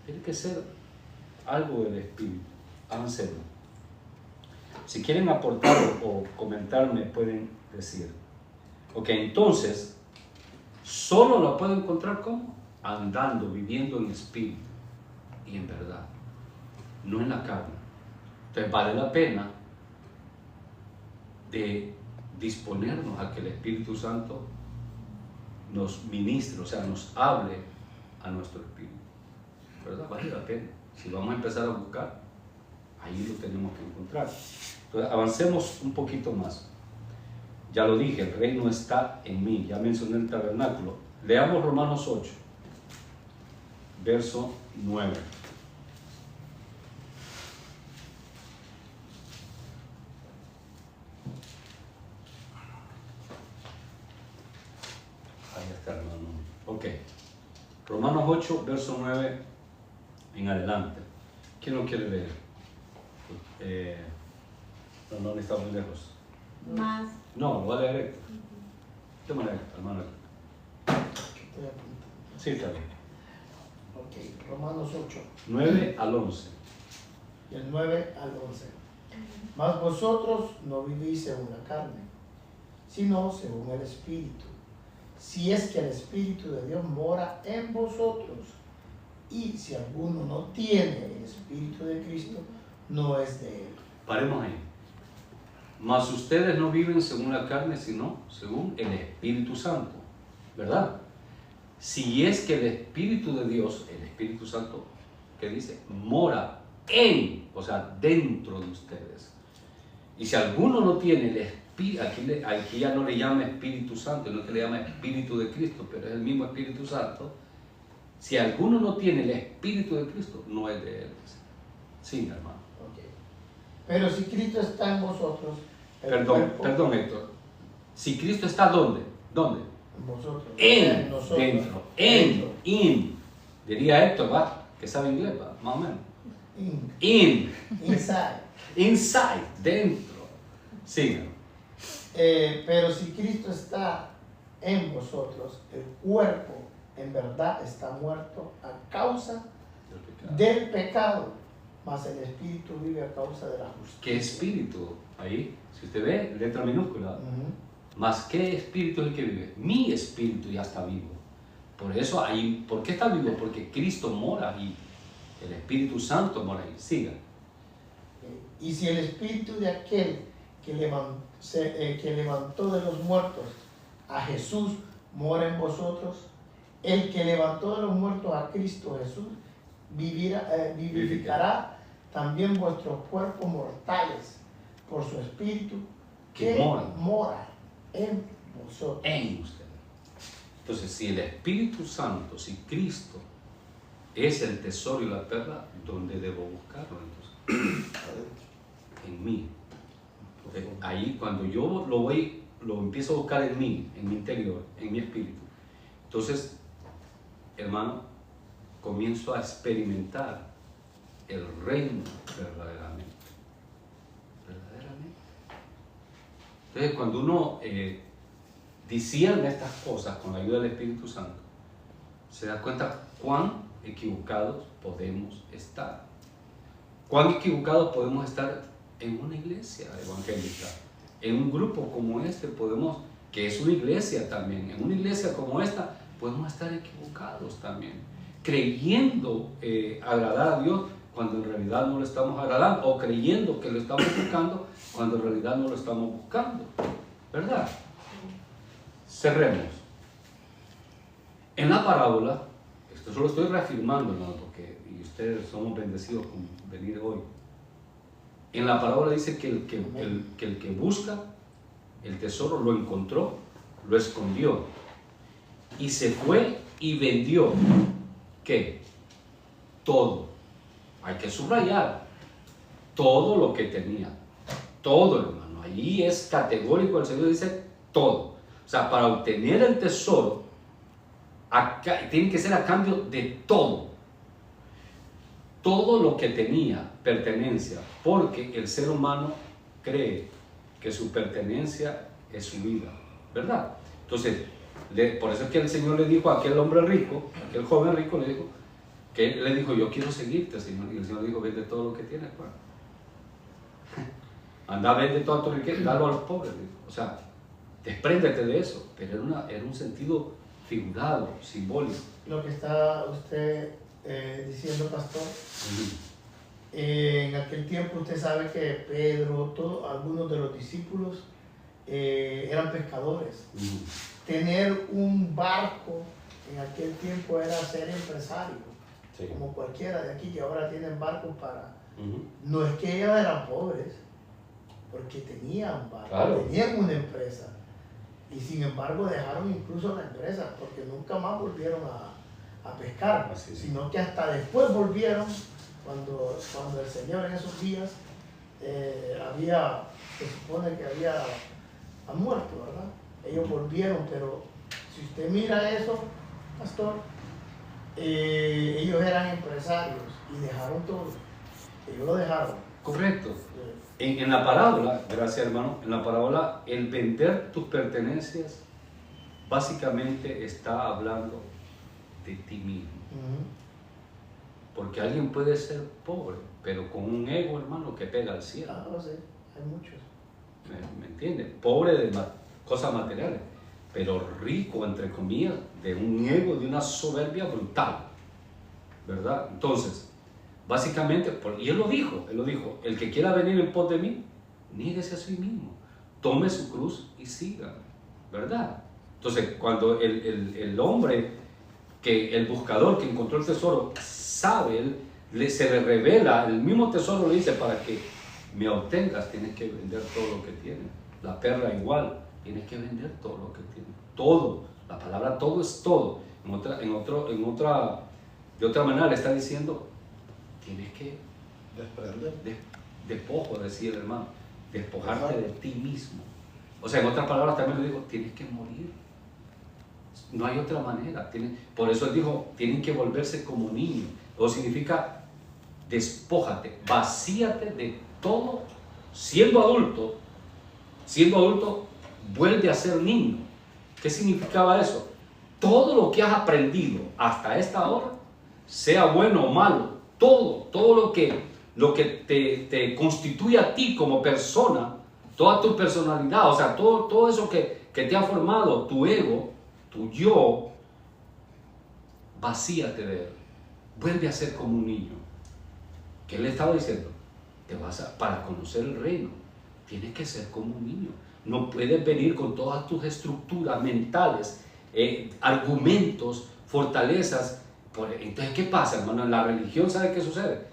Tiene que ser algo del Espíritu. Háganselo. Si quieren aportar o comentar, me pueden decir. Ok, entonces, solo lo puedo encontrar ¿cómo? Andando, viviendo en espíritu y en verdad, no en la carne. Entonces vale la pena de disponernos a que el Espíritu Santo nos ministre, o sea, nos hable a nuestro espíritu. ¿Verdad? Vale la pena. Si vamos a empezar a buscar, ahí lo tenemos que encontrar. Entonces, avancemos un poquito más. Ya lo dije, el reino está en mí. Ya mencioné el tabernáculo. Leamos Romanos 8, verso 9. Ahí está, hermano. Ok. Romanos 8, verso 9 en adelante. ¿Quién lo quiere leer? No está muy lejos. Más. No, lo va a leer Héctor. ¿Qué manera, hermano? Sí, está bien. Ok, Romanos 8. 9 al 11. Del 9 al 11. Mas vosotros no vivís según la carne, sino según el Espíritu. Si es que el Espíritu de Dios mora en vosotros. Y si alguno no tiene el Espíritu de Cristo, no es de él. Paremos ahí. Mas ustedes no viven según la carne, sino según el Espíritu Santo. ¿Verdad? Si es que el Espíritu de Dios, el Espíritu Santo, ¿qué dice? Mora en, o sea, dentro de ustedes. Y si alguno no tiene el Espíritu, aquí ya no le llama Espíritu Santo, no es que le llama Espíritu de Cristo, pero es el mismo Espíritu Santo. Si alguno no tiene el Espíritu de Cristo, no es de él. Sí, hermano. Okay. Pero si Cristo está en vosotros, Perdón, Héctor. Si Cristo está ¿dónde? ¿Dónde? En vosotros. En, nosotros. dentro. Dentro. In. Diría Héctor, ¿va? Que sabe inglés, ¿va? Más o menos. In. Inside. Inside. Dentro. Sí. Pero si Cristo está en vosotros, el cuerpo en verdad está muerto a causa del pecado, mas el espíritu vive a causa de la justicia. ¿Qué espíritu? Ahí, si usted ve, letra minúscula. Mas ¿qué espíritu es el que vive? Mi espíritu ya está vivo. Por eso ahí, ¿por qué está vivo? Porque Cristo mora ahí. El Espíritu Santo mora ahí. Siga. Y si el espíritu de aquel que levantó de los muertos a Jesús mora en vosotros, el que levantó de los muertos a Cristo Jesús vivificará también vuestros cuerpos mortales por su espíritu que mora en vosotros. En usted. Entonces, si el Espíritu Santo, si Cristo es el tesoro y la perla, ¿dónde debo buscarlo entonces? En mí. Porque ahí cuando yo lo empiezo a buscar en mí, en mi interior, en mi espíritu, entonces, hermano, comienzo a experimentar el reino verdaderamente. Entonces, cuando uno discierne estas cosas con la ayuda del Espíritu Santo, se da cuenta cuán equivocados podemos estar. Cuán equivocados podemos estar en una iglesia evangélica, en un grupo como este podemos, que es una iglesia también, en una iglesia como esta podemos estar equivocados también, creyendo agradar a Dios cuando en realidad no lo estamos agradando, o creyendo que lo estamos buscando cuando en realidad no lo estamos buscando, ¿verdad? Cerremos. En la parábola, esto solo estoy reafirmando, ¿no? Porque y ustedes somos bendecidos con venir hoy. En la parábola dice que el que busca el tesoro lo encontró, lo escondió y se fue y vendió. ¿Qué? Todo. Hay que subrayar todo lo que tenía. Todo, hermano. Allí es categórico, el Señor dice todo. O sea, para obtener el tesoro tiene que ser a cambio de todo. Todo lo que tenía pertenencia, porque el ser humano cree que su pertenencia es su vida, ¿verdad? Entonces, por eso es que el Señor le dijo a aquel hombre rico, aquel joven rico, le dijo, yo quiero seguirte, Señor. Y el Señor dijo, vende todo lo que tienes, pues. Anda, vende toda tu riqueza, dalo a los pobres. O sea, despréndete de eso. Pero era un sentido figurado, simbólico. Lo que está usted diciendo, pastor, en aquel tiempo usted sabe que Pedro, algunos de los discípulos eran pescadores. Tener un barco en aquel tiempo era ser empresario, sí, como cualquiera de aquí que ahora tienen barcos para... No es que ellos eran pobres, porque tenían barco, claro, tenían una empresa. Y sin embargo dejaron incluso la empresa, porque nunca más volvieron a pescar, sino que hasta después volvieron, cuando el Señor en esos días se supone que había muerto, ¿verdad? Ellos volvieron, pero si usted mira eso, pastor, ellos eran empresarios y dejaron todo. Ellos lo dejaron. Correcto. En la parábola, gracias hermano, en la parábola el vender tus pertenencias básicamente está hablando de ti mismo. Porque alguien puede ser pobre, pero con un ego, hermano, que pega al cielo. Ah, sí, hay muchos. ¿Me entiendes? Pobre de cosas materiales, pero rico, entre comillas, de un ego, de una soberbia brutal, ¿verdad? Entonces, básicamente, y él lo dijo, el que quiera venir en pos de mí, niéguese a sí mismo, tome su cruz y siga, ¿verdad? Entonces, cuando el hombre, el buscador que encontró el tesoro, sabe, se le revela, el mismo tesoro le dice, para que me obtengas, tienes que vender todo lo que tienes. La perla igual, tienes que vender todo lo que tienes. Todo, la palabra todo es todo. De otra manera le está diciendo, tienes que desprender. Despojo, decía el hermano, despojarte de ti mismo. O sea, en otras palabras también le digo, tienes que morir. No hay otra manera. Por eso él dijo, tienen que volverse como niños. Eso significa, despójate, vacíate de todo. Siendo adulto, vuelve a ser niño. ¿Qué significaba eso? Todo lo que has aprendido hasta esta hora, sea bueno o malo, todo lo que te constituye a ti como persona, toda tu personalidad, o sea, todo eso que te ha formado, tu ego, tu yo, vacíate de él. Vuelve a ser como un niño. ¿Qué le estaba diciendo? Para conocer el reino, tienes que ser como un niño. No puedes venir con todas tus estructuras mentales, argumentos, fortalezas. Entonces, ¿qué pasa, hermano? En la religión, ¿sabe qué sucede?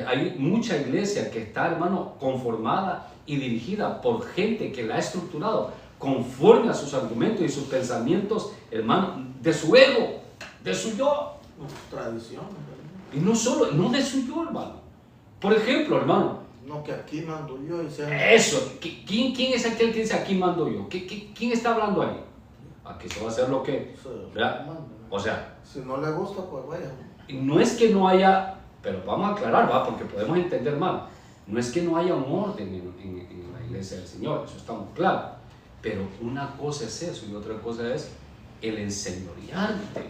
Hay mucha iglesia que está, hermano, conformada y dirigida por gente que la ha estructurado conforme a sus argumentos y sus pensamientos, hermano, de su ego, de su yo. Tradición. Y no de su yo, hermano. Por ejemplo, hermano. No, que aquí mando yo y sea... Eso. ¿Quién es aquel que dice aquí mando yo? ¿Quién está hablando ahí? Aquí se va a hacer lo que... ¿verdad? O sea... Si no le gusta, pues vaya. No es que no haya... Pero vamos a aclarar, ¿va? Porque podemos entender mal. No es que no haya un orden en la iglesia del Señor, eso está muy claro. Pero una cosa es eso y otra cosa es el enseñorearte,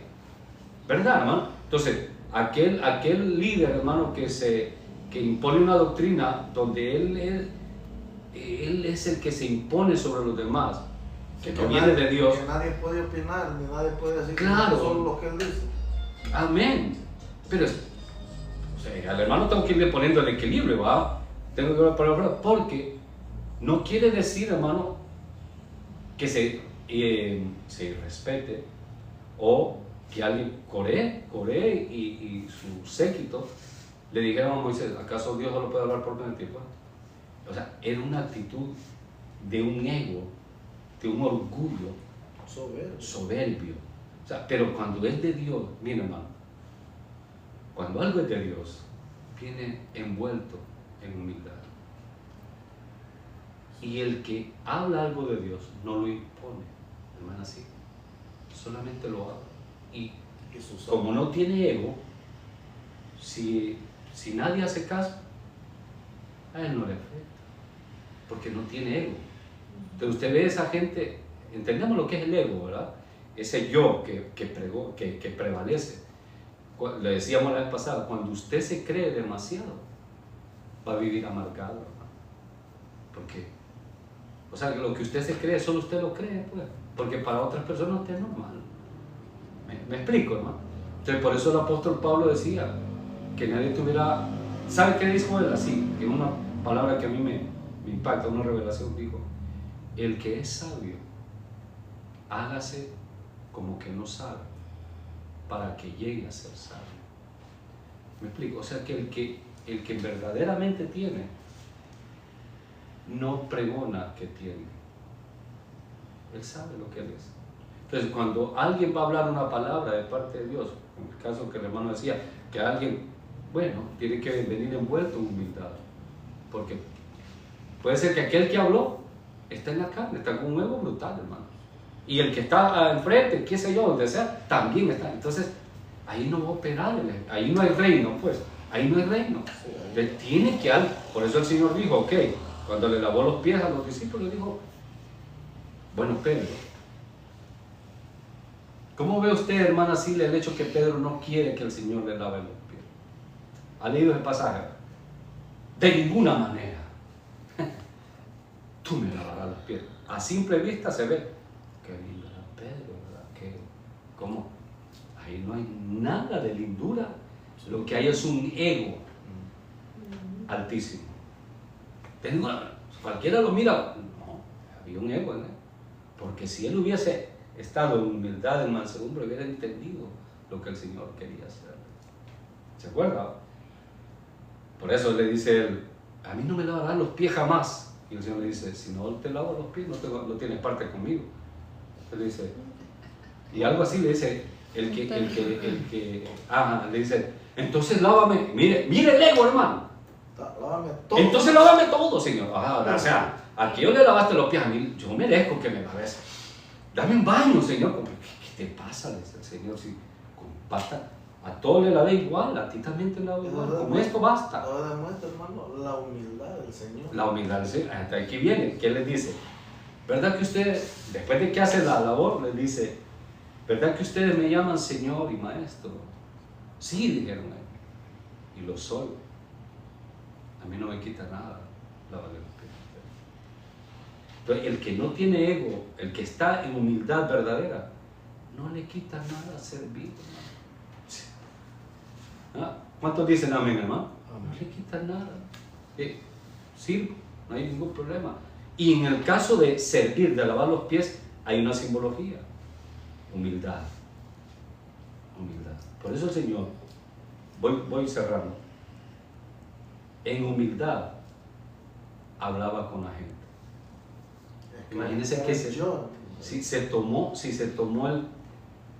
¿verdad, hermano? Entonces, aquel líder, hermano, que impone una doctrina donde él es el que se impone sobre los demás, que no viene de Dios. Que nadie puede opinar, ni nadie puede decir Claro. que solo lo que él dice. Amén. Pero, o sea, al hermano tengo que irle poniendo el equilibrio, ¿va? Tengo que ver por la verdad, porque no quiere decir, hermano, que se respete o que alguien Coré y su séquito le dijeron a Moisés, ¿acaso Dios solo puede hablar por 20 tiempos? O sea, era una actitud de un ego, de un orgullo soberbio. O sea, pero cuando es de Dios, mira, hermano, cuando algo es de Dios, viene envuelto en humildad. Y el que habla algo de Dios no lo impone, hermano, así. Solamente lo habla. Y como no tiene ego, si nadie hace caso, a él no le afecta, porque no tiene ego. Entonces usted ve a esa gente, entendemos lo que es el ego, ¿verdad? Ese yo que prevalece. Le decíamos la vez pasada, cuando usted se cree demasiado, va a vivir amargado, hermano. ¿Por qué? O sea, lo que usted se cree, solo usted lo cree, pues, porque para otras personas usted es normal. ¿Me explico, hermano? Entonces, por eso el apóstol Pablo decía que nadie tuviera... ¿Sabe qué dijo él? Así, que una palabra que a mí me impacta, una revelación, dijo: el que es sabio, hágase como que no sabe, para que llegue a ser sabio. ¿Me explico? O sea, que el que verdaderamente tiene, no pregona que tiene. Él sabe lo que él es. Entonces, cuando alguien va a hablar una palabra de parte de Dios, en el caso que el hermano decía, que alguien, bueno, tiene que venir envuelto en humildad, porque puede ser que aquel que habló está en la carne, está con un ego brutal, hermano, y el que está enfrente, qué sé yo, donde sea, también está. Entonces, ahí no va a operar, ahí no hay reino, pues, ahí no hay reino. Entonces, tiene que algo. Por eso el Señor dijo, ok, cuando le lavó los pies a los discípulos, le dijo, bueno, Pedro, ¿cómo ve usted, hermana Silvia, el hecho que Pedro no quiere que el Señor le lave los pies? ¿Ha leído el pasaje? De ninguna manera. Tú me lavarás los pies. A simple vista se ve. Qué lindo era Pedro, ¿verdad? ¿Cómo? Ahí no hay nada de lindura. Lo que hay es un ego altísimo. Cualquiera lo mira. No, había un ego en él. Porque si él hubiese estado en humildad, en mansedumbre, hubiera entendido lo que el Señor quería hacer. ¿Se acuerda? Por eso le dice él, a mí no me lavarán los pies jamás. Y el Señor le dice, si no te lavo los pies, no tienes parte conmigo. Él le dice, y algo así le dice, le dice, entonces lávame, mire el ego, hermano. Lávame todo. Entonces lávame todo, Señor. O sea, aquí yo le lavaste los pies, a mí, yo merezco que me laves. Dame un baño, Señor. ¿Qué te pasa? Le dice el Señor, si con pasta, a todo le lavé igual, a ti también te lavo igual. Con esto basta. Todo demuestra, hermano, la humildad del Señor. La humildad del Señor. Hasta aquí viene. ¿Qué les dice? ¿Verdad que ustedes, después de que hace la labor, les dice, ¿verdad que ustedes me llaman Señor y Maestro? Sí, dijeron ellos. Y lo soy. A mí no me quita nada lavarle los pies. Entonces, el que no tiene ego, el que está en humildad verdadera, no le quita nada servir, hermano. ¿Ah? ¿Cuántos dicen amén, hermano? No le quita nada. Sirvo, no hay ningún problema. Y en el caso de servir, de lavar los pies, hay una simbología. Humildad. Humildad. Por eso el Señor, voy cerrando, en humildad hablaba con la gente. Imagínense que si se tomó el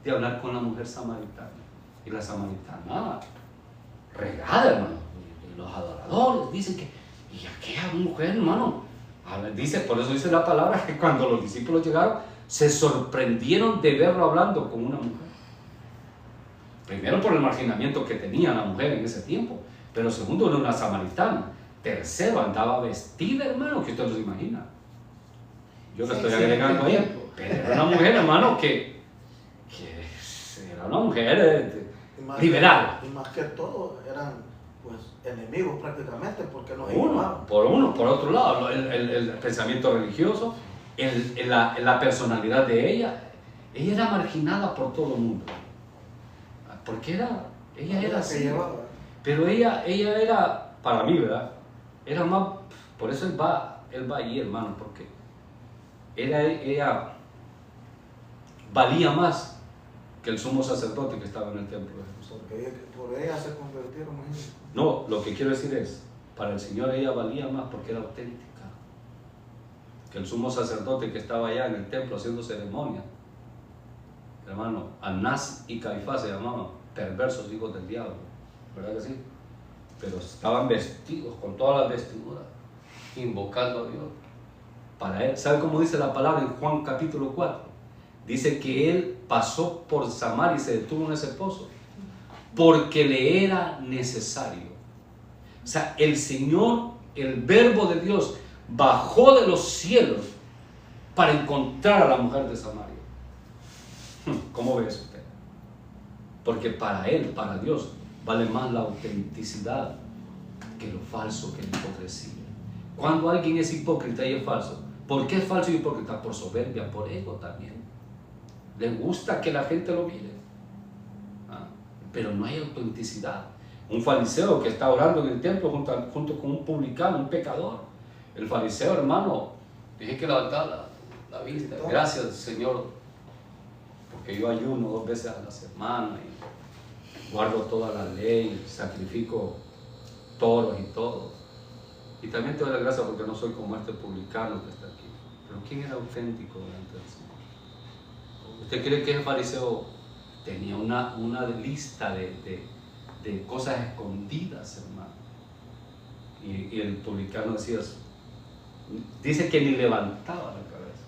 de hablar con la mujer samaritana, y la samaritana regada, hermano, y los adoradores dicen que, y aquella mujer, hermano, dice, por eso dice la palabra que cuando los discípulos llegaron se sorprendieron de verlo hablando con una mujer. Primero por el marginamiento que tenía la mujer en ese tiempo, pero segundo, era una samaritana. Tercero, andaba vestida, hermano, que usted no se imagina. Yo le Sí, estoy sí, agregando sí. ahí, pero era una mujer, hermano, que era una mujer Y más liberal. y más que todo eran pues enemigos prácticamente porque nos Uno, llevaban. por otro lado, el pensamiento religioso, la personalidad de ella era marginada por todo el mundo. Porque ella era que así. llevaba. Pero ella era, para mí, ¿verdad? Era más, por eso él va ahí, hermano, porque ella valía más que el sumo sacerdote que estaba en el templo de Jesús. Porque por ella se convirtieron, imagínate. No, lo que quiero decir es, para el Señor ella valía más porque era auténtica. Que el sumo sacerdote que estaba allá en el templo haciendo ceremonia, hermano, Anás y Caifás se llamaban perversos hijos del diablo, ¿verdad que sí? Pero estaban vestidos con todas las vestiduras, invocando a Dios. Para él, ¿sabe cómo dice la palabra en Juan capítulo 4? Dice que él pasó por Samaria y se detuvo en ese pozo porque le era necesario. O sea, el Señor, el verbo de Dios, bajó de los cielos para encontrar a la mujer de Samaria. ¿Cómo ve eso usted? Porque para él, para Dios, vale más la autenticidad que lo falso, que la hipocresía. Cuando alguien es hipócrita y es falso, ¿por qué es falso y hipócrita? Por soberbia, por ego también. Le gusta que la gente lo mire. Pero no hay autenticidad. Un fariseo que está orando en el templo junto con un publicano, un pecador. El fariseo, hermano, dije que levantaba la vista. Gracias, Señor, porque yo ayuno 2 veces a la semana y guardo toda la ley, sacrifico toros y todo. Y también te doy la gracia porque no soy como este publicano que está aquí. Pero ¿quién era auténtico delante del Señor? ¿Usted cree que el fariseo tenía una lista de cosas escondidas, hermano? Y el publicano dice que ni levantaba la cabeza.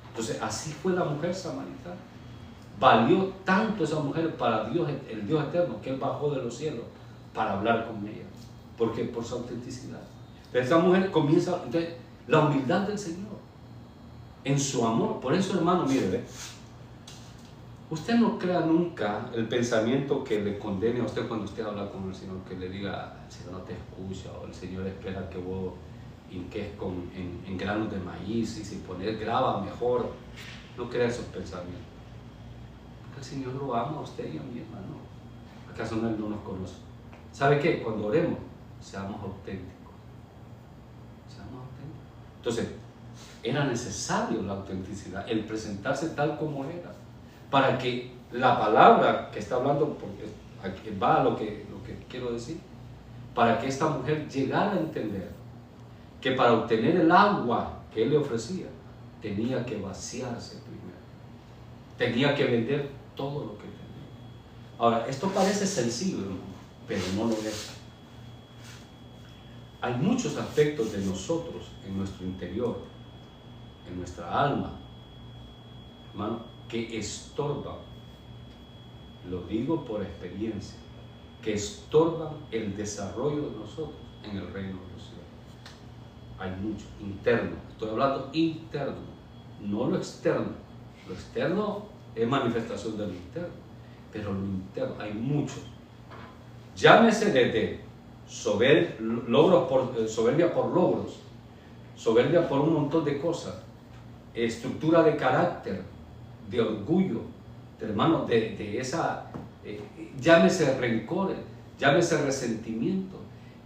Entonces, así fue la mujer samaritana. Valió tanto esa mujer para Dios, el Dios eterno, que Él bajó de los cielos para hablar con ella. ¿Por qué? Por su autenticidad. Esa mujer comienza, entonces, la humildad del Señor, en su amor. Por eso, hermano, mire, usted no crea nunca el pensamiento que le condene a usted cuando usted habla con el Señor, que le diga, el Señor no te escucha, o el Señor espera que vos hinques en granos de maíz, y si pones grava mejor. No crea esos pensamientos. Porque el Señor lo ama a usted y a mi hermano. ¿Acaso Él no nos conoce? ¿Sabe qué? Cuando oremos, seamos auténticos. Seamos auténticos. Entonces, era necesario la autenticidad, el presentarse tal como era, para que la palabra que está hablando, porque va a lo que quiero decir, para que esta mujer llegara a entender que para obtener el agua que él le ofrecía, tenía que vaciarse primero, tenía que vender todo lo que tenía. Ahora, esto parece sencillo, pero no lo es. Hay muchos aspectos de nosotros en nuestro interior, en nuestra alma, hermano, que estorban, lo digo por experiencia, que estorban el desarrollo de nosotros en el reino de los cielos. Hay mucho, interno, estoy hablando interno, no lo externo. Lo externo es manifestación de lo interno, pero lo interno, hay mucho. Llámese desde soberbia por logros, soberbia por un montón de cosas, estructura de carácter, de orgullo, hermano, de esa, llámese rencores, llámese resentimiento,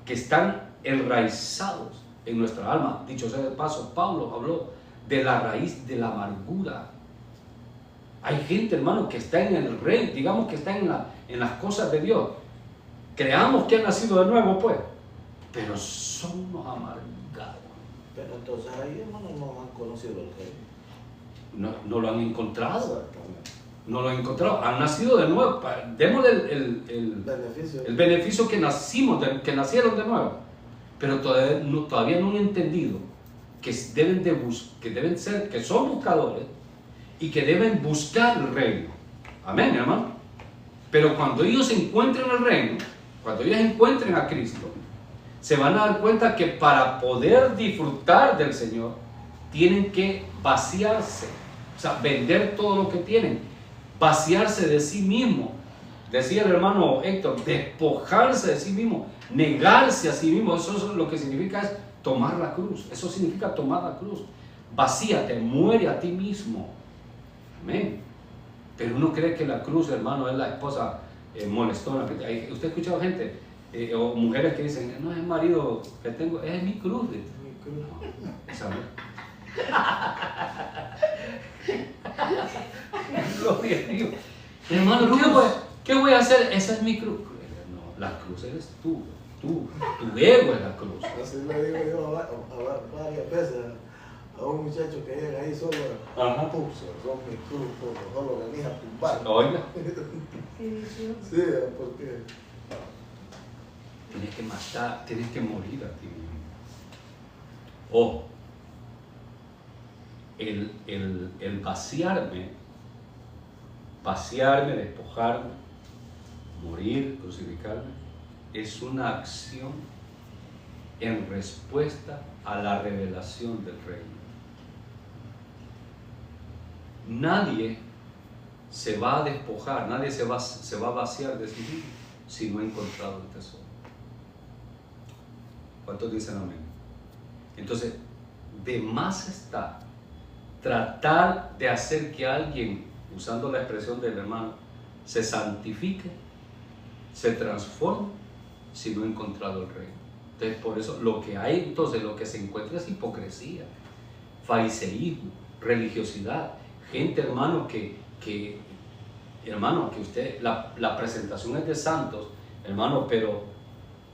que están enraizados en nuestra alma. Dicho sea de paso, Pablo habló de la raíz de la amargura. Hay gente, hermano, que está en el rey, digamos que está en las cosas de Dios. Creamos que han nacido de nuevo, pues, pero son unos amargados. Pero entonces ahí, hermano, no han conocido el rey. No lo han encontrado. No lo han encontrado. Han nacido de nuevo. Démosle el beneficio que nacieron de nuevo. Pero todavía no han entendido que que son buscadores y que deben buscar el reino. Amén, hermano. Pero cuando ellos encuentren el reino, cuando ellos encuentren a Cristo, se van a dar cuenta que para poder disfrutar del Señor, tienen que vaciarse, o sea, vender todo lo que tienen, vaciarse de sí mismo. Decía el hermano Héctor, despojarse de sí mismo, negarse a sí mismo. Eso es lo que significa, es tomar la cruz. Eso significa tomar la cruz. Vacíate, muere a ti mismo. Amén. Pero uno cree que la cruz, hermano, es la esposa molestona. Usted ha escuchado gente o mujeres que dicen, no es el marido que tengo, es mi cruz. ¿Sabes? Gloria a Dios. Hermano, ¿qué voy a hacer? Esa es mi cruz. No, la cruz eres tú. Tu ego es la cruz. Así le digo yo a varias veces a un muchacho que llega ahí solo a pulso, son mi cruz, solo venís a tumbar. Oiga. Sí, porque Tienes que matar, tienes que morir a ti mismo. O el vaciarme, despojarme, morir, crucificarme, es una acción en respuesta a la revelación del reino. Nadie se va a despojar, nadie se va a vaciar de sí mismo si no ha encontrado el tesoro. ¿Cuántos dicen amén? Entonces, de más está tratar de hacer que alguien, usando la expresión del hermano, se santifique, se transforme, si no ha encontrado el reino. Entonces, por eso lo que hay, entonces lo que se encuentra es hipocresía, fariseísmo, religiosidad, gente, hermano, que usted, la presentación es de santos, hermano, pero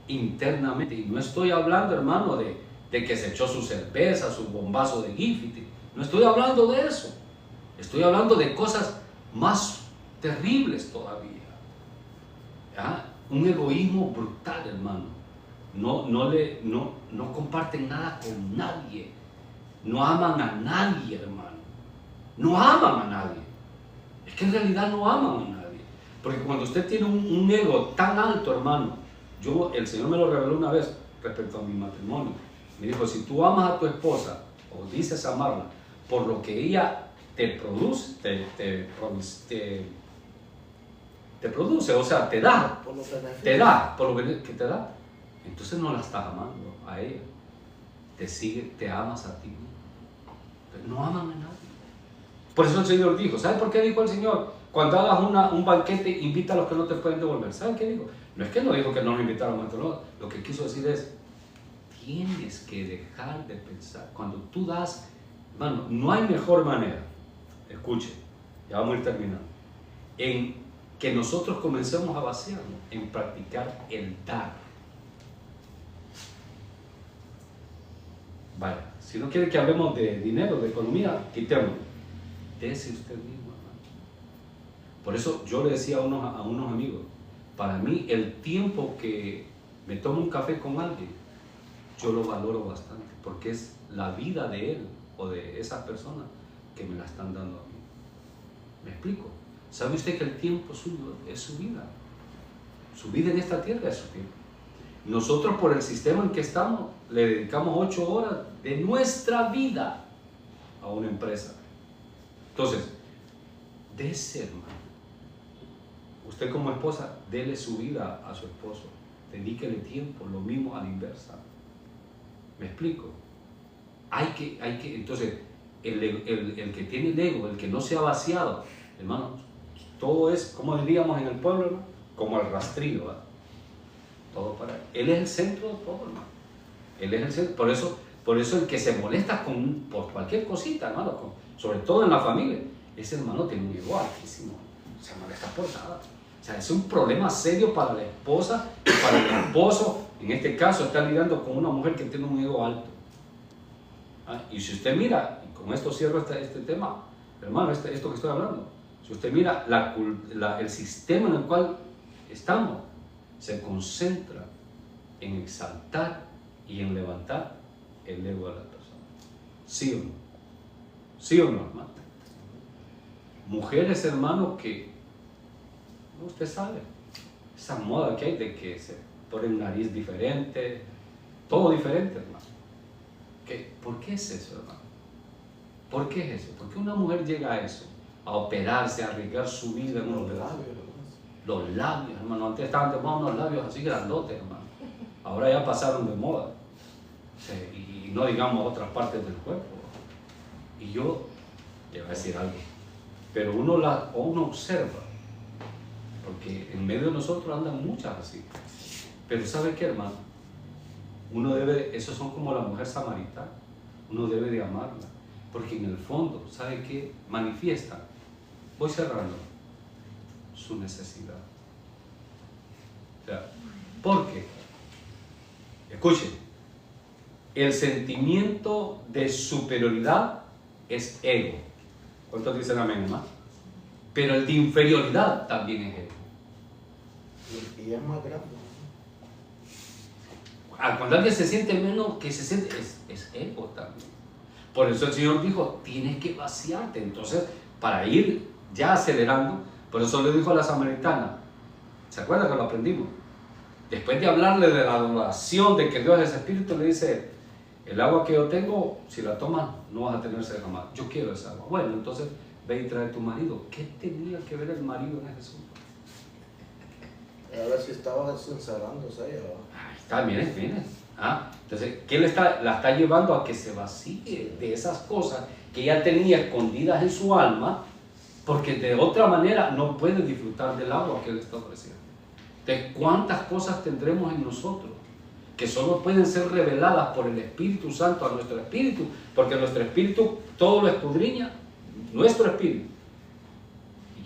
internamente, y no estoy hablando, hermano, de que se echó su cerveza, su bombazo de Gifiti, no estoy hablando de eso, estoy hablando de cosas más terribles todavía. ¿Ya? Un egoísmo brutal, hermano. No comparten nada con nadie, no aman a nadie, hermano, no aman a nadie. Es que en realidad no aman a nadie, porque cuando usted tiene un ego tan alto, hermano, el Señor me lo reveló una vez respecto a mi matrimonio. Me dijo, si tú amas a tu esposa o dices amarla por lo que ella te produce, te produce, o sea, te da, por lo que te da, entonces no la estás amando a ella, te amas a ti mismo. Pero no aman a nadie. Por eso el Señor dijo, ¿sabe por qué dijo el Señor? Cuando hagas un banquete, invita a los que no te pueden devolver. ¿Saben qué dijo? No es que no dijo que no nos invitaron, no, lo que quiso decir es, tienes que dejar de pensar. Cuando tú das, hermano, no hay mejor manera, escuche, ya vamos a ir terminando, en que nosotros comencemos a vaciarnos, en practicar el dar. Vaya, si no quiere que hablemos de dinero, de economía, quitémoslo. Dese usted mismo, hermano. Por eso yo le decía a unos amigos, para mí el tiempo que me tomo un café con alguien, yo lo valoro bastante, porque es la vida de él o de esa persona que me la están dando a mí. ¿Me explico? ¿Sabe usted que el tiempo suyo es su vida? Su vida en esta tierra es su tiempo. Nosotros, por el sistema en que estamos, le dedicamos 8 horas de nuestra vida a una empresa. Entonces, dese, hermano. Usted como esposa, dele su vida a su esposo. Dedíquele tiempo, lo mismo a la inversa. ¿Me explico? Entonces, el que tiene el ego, el que no se ha vaciado, hermano, todo es, como diríamos en el pueblo, ¿no? Como el rastrillo, ¿verdad? Todo para él. Él es el centro de todo, hermano. Él es el centro. Por eso el que se molesta por cualquier cosita, hermano, sobre todo en la familia, ese hermano tiene un ego altísimo. Se molesta por nada. O sea, es un problema serio para la esposa y para el esposo. En este caso, está lidiando con una mujer que tiene un ego alto. Y si usted mira, y con esto cierro este tema, hermano, esto que estoy hablando, si usted mira el sistema en el cual estamos, se concentra en exaltar y en levantar el ego de la persona. ¿Sí o no? ¿Sí o no, hermano? Mujeres, hermano, que usted sabe, esa moda que hay de que se ponen nariz diferente, todo diferente, hermano. ¿Por qué es eso, hermano? ¿Por qué es eso? ¿Por qué una mujer llega a eso? A operarse, a arriesgar su vida en unos labios. Los labios, hermano. Antes estaban de moda unos labios así grandotes, hermano. Ahora ya pasaron de moda. Sí, y no digamos otras partes del cuerpo. Y yo, le voy a decir algo, pero uno observa, porque en medio de nosotros andan muchas así. Pero ¿sabe qué, hermano? Uno debe, esos son como la mujer samaritana, uno debe de amarla, porque en el fondo, ¿sabe qué? Manifiestan, voy cerrando, su necesidad. O sea, porque, escuchen, el sentimiento de superioridad es ego. ¿Cuántos dicen amén, hermano? Pero el de inferioridad también es ego. Y es más grande. Cuando alguien se siente menos, que se siente, es ego también. Por eso el Señor dijo, tienes que vaciarte. Entonces, para ir ya acelerando, por eso le dijo a la samaritana, ¿se acuerdan que lo aprendimos? Después de hablarle de la adoración, de que Dios es espíritu, le dice, el agua que yo tengo, si la tomas, no vas a tener sed jamás. Yo quiero esa agua. Bueno, entonces ve y trae tu marido. ¿Qué tenía que ver el marido en ese asunto? A ver si estaba sincerándose ella. Ahí está, miren. Entonces, ¿qué la está llevando a que se vacíe de esas cosas que ella tenía escondidas en su alma? Porque de otra manera no puede disfrutar del agua que él está ofreciendo. Entonces, ¿cuántas cosas tendremos en nosotros que solo pueden ser reveladas por el Espíritu Santo a nuestro espíritu? Porque nuestro espíritu todo lo escudriña, nuestro espíritu.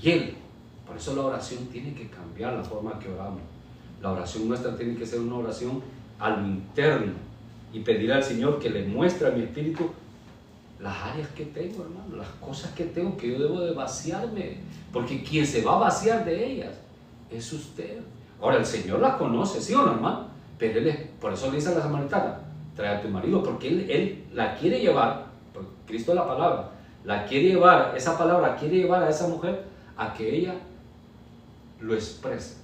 Y él, por eso la oración tiene que cambiar la forma que oramos. La oración nuestra tiene que ser una oración a lo interno y pedir al Señor que le muestre a mi espíritu las áreas que tengo, hermano, las cosas que tengo, que yo debo de vaciarme, porque quien se va a vaciar de ellas es usted. Ahora, el Señor las conoce, ¿sí o no, hermano? Pero por eso le dice a la samaritana, trae a tu marido, porque él la quiere llevar, porque Cristo es la palabra, la quiere llevar, esa palabra quiere llevar a esa mujer a que ella lo exprese,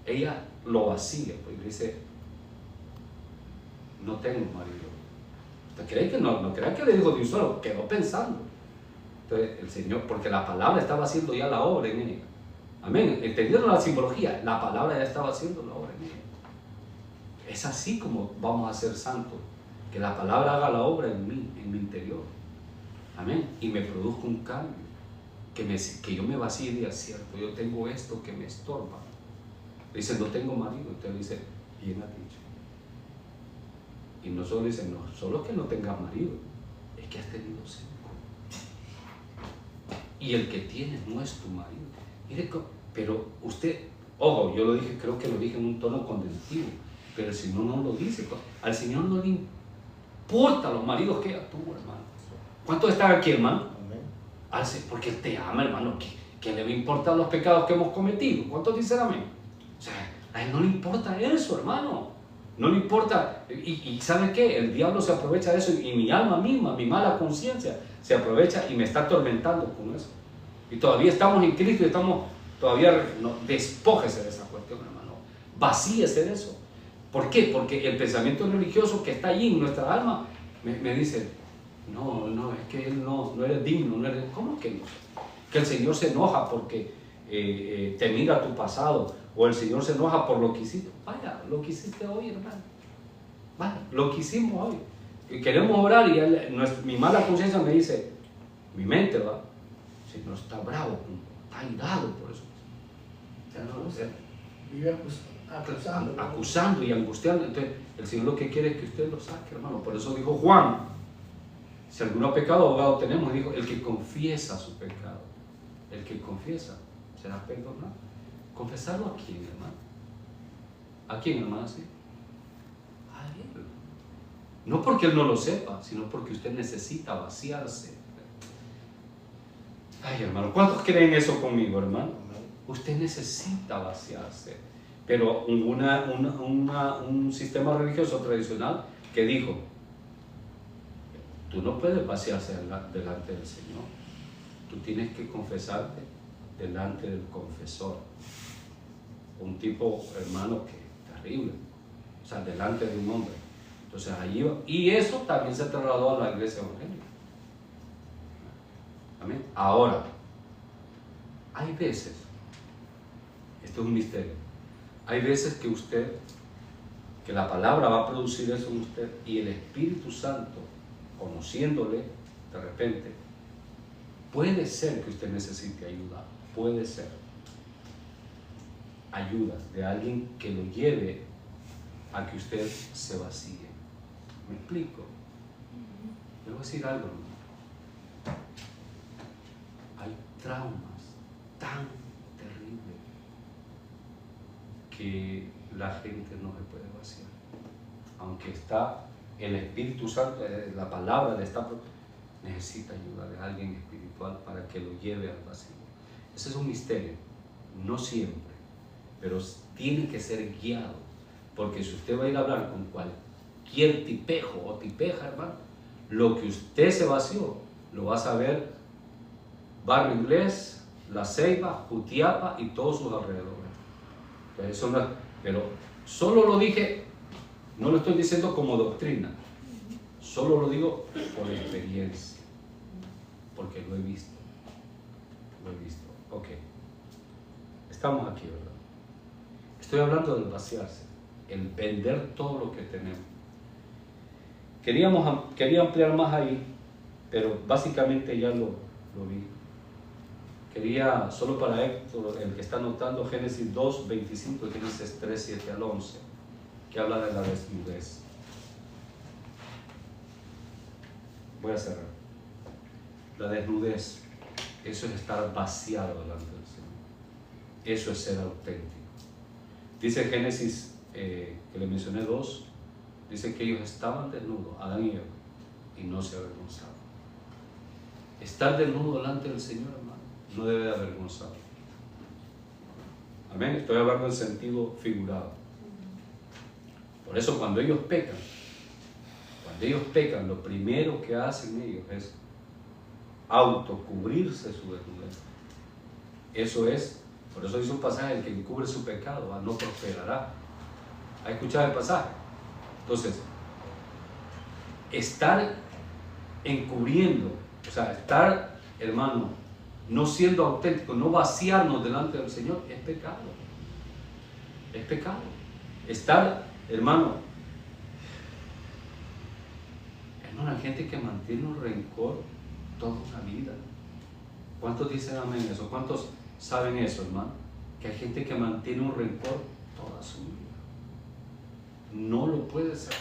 ella lo vacíe, porque dice, no tengo marido. ¿Usted cree que no crea que le dijo de un solo? Quedó pensando. Entonces el Señor, porque la palabra estaba haciendo ya la obra en ella. Amén. Entendiendo la simbología, la palabra ya estaba haciendo la obra en ella. Es así como vamos a ser santos, que la palabra haga la obra en mí, en mi interior. Amén. Y me produzca un cambio. Que yo me vacíe y diga, cierto, yo tengo esto que me estorba. Dice, no tengo marido. Usted dice, bien ha dicho. Y no solo dice, no, solo que no tengas marido, es que has tenido 5. Y el que tienes no es tu marido. Mire, pero usted, ojo, yo lo dije, creo que lo dije en un tono condensativo, pero el Señor no lo dice. Al Señor no le importa los maridos que ella tuvo, hermano. ¿Cuántos están aquí, hermano? Porque Él te ama, hermano. ¿Qué le importan los pecados que hemos cometido? ¿Cuántos dicen amén? O sea, a Él no le importa eso, hermano. No le importa. Y ¿sabe qué? El diablo se aprovecha de eso, y mi alma misma, mi mala conciencia, se aprovecha y me está atormentando con eso. Y todavía estamos en Cristo y despójese de esa cuestión, hermano. Vacíese de eso. ¿Por qué? Porque el pensamiento religioso que está allí en nuestra alma me dice, no, es que él no eres digno, no eres... ¿Cómo que no? Que el Señor se enoja porque te mira tu pasado, o el Señor se enoja por lo que hiciste. Vaya, lo que hiciste hoy, hermano. Vaya, lo que hicimos hoy. Y queremos orar y mi mala conciencia me dice, mi mente, ¿va? El Señor está bravo, está irado por eso. Vive acusando y angustiando. Entonces, el Señor lo que quiere es que usted lo saque, hermano. Por eso dijo Juan, si alguno pecado, abogado tenemos, dijo, el que confiesa su pecado, el que confiesa será perdonado. ¿Confesarlo a quién, hermano? ¿A quién, hermano? ¿Sí? A Él. No porque Él no lo sepa, sino porque usted necesita vaciarse. Ay, hermano, ¿cuántos creen eso conmigo, hermano? Usted necesita vaciarse. Pero un sistema religioso tradicional que dijo, tú no puedes vaciarse delante del Señor. Tú tienes que confesarte delante del confesor. Un tipo, hermano, que terrible. O sea, delante de un hombre. Entonces allí va. Y eso también se trasladó a la iglesia evangélica. Amén. Ahora, hay veces, esto es un misterio, hay veces que la palabra va a producir eso en usted y el Espíritu Santo, conociéndole de repente, puede ser que usted necesite ayuda, puede ser ayuda de alguien que lo lleve a que usted se vacíe. ¿Me explico? Le voy a decir algo, hermano. Hay traumas tan terribles que la gente no se puede vaciar. Aunque está el Espíritu Santo, la palabra de esta, necesita ayuda de alguien espiritual para que lo lleve al vacío. Ese es un misterio, no siempre, pero tiene que ser guiado, porque si usted va a ir a hablar con cualquier tipejo o tipeja, hermano, lo que usted se vació, lo va a saber Barrio Inglés, La Ceiba, Jutiapa y todos sus alrededores. Eso no, pero solo lo dije, no lo estoy diciendo como doctrina, solo lo digo por experiencia, porque lo he visto. Ok, estamos aquí, ¿verdad? Estoy hablando del vaciarse, el vender todo lo que tenemos. Quería ampliar más ahí, pero básicamente ya lo vi. Quería, solo para Héctor, el que está anotando, Génesis 2, 25 y Génesis 3, 7 al 11, que habla de la desnudez. Voy a cerrar. La desnudez, eso es estar vaciado delante del Señor. Eso es ser auténtico. Dice Génesis, que le mencioné 2, dice que ellos estaban desnudos, Adán y Eva, y no se avergonzaban. Estar desnudo delante del Señor, hermano, no debe de avergonzar. Amén. Estoy hablando en sentido figurado. Por eso cuando ellos pecan, lo primero que hacen ellos es autocubrirse su desnudez. Eso es, por eso dice un pasaje, el que encubre su pecado no prosperará. ¿Ha escuchado el pasaje? Entonces, estar encubriendo, o sea, estar, hermano, no siendo auténtico, no vaciarnos delante del Señor, es pecado. Es pecado. Estar, hermano, hay gente que mantiene un rencor toda una vida. ¿Cuántos dicen amén eso? ¿Cuántos saben eso, hermano? Que hay gente que mantiene un rencor toda su vida. No lo puede sacar.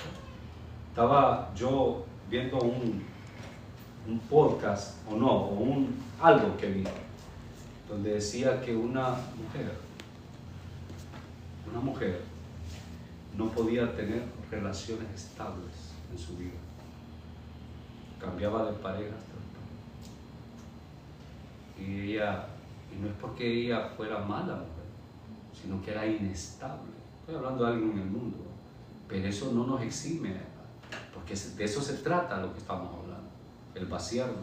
Estaba yo viendo un podcast, o no, o algo que vi, donde decía que una mujer no podía tener relaciones estables en su vida. Cambiaba de pareja y no es porque ella fuera mala mujer, sino que era inestable. Estoy hablando de alguien en el mundo, pero eso no nos exime, porque de eso se trata lo que estamos hablando, el vaciarnos.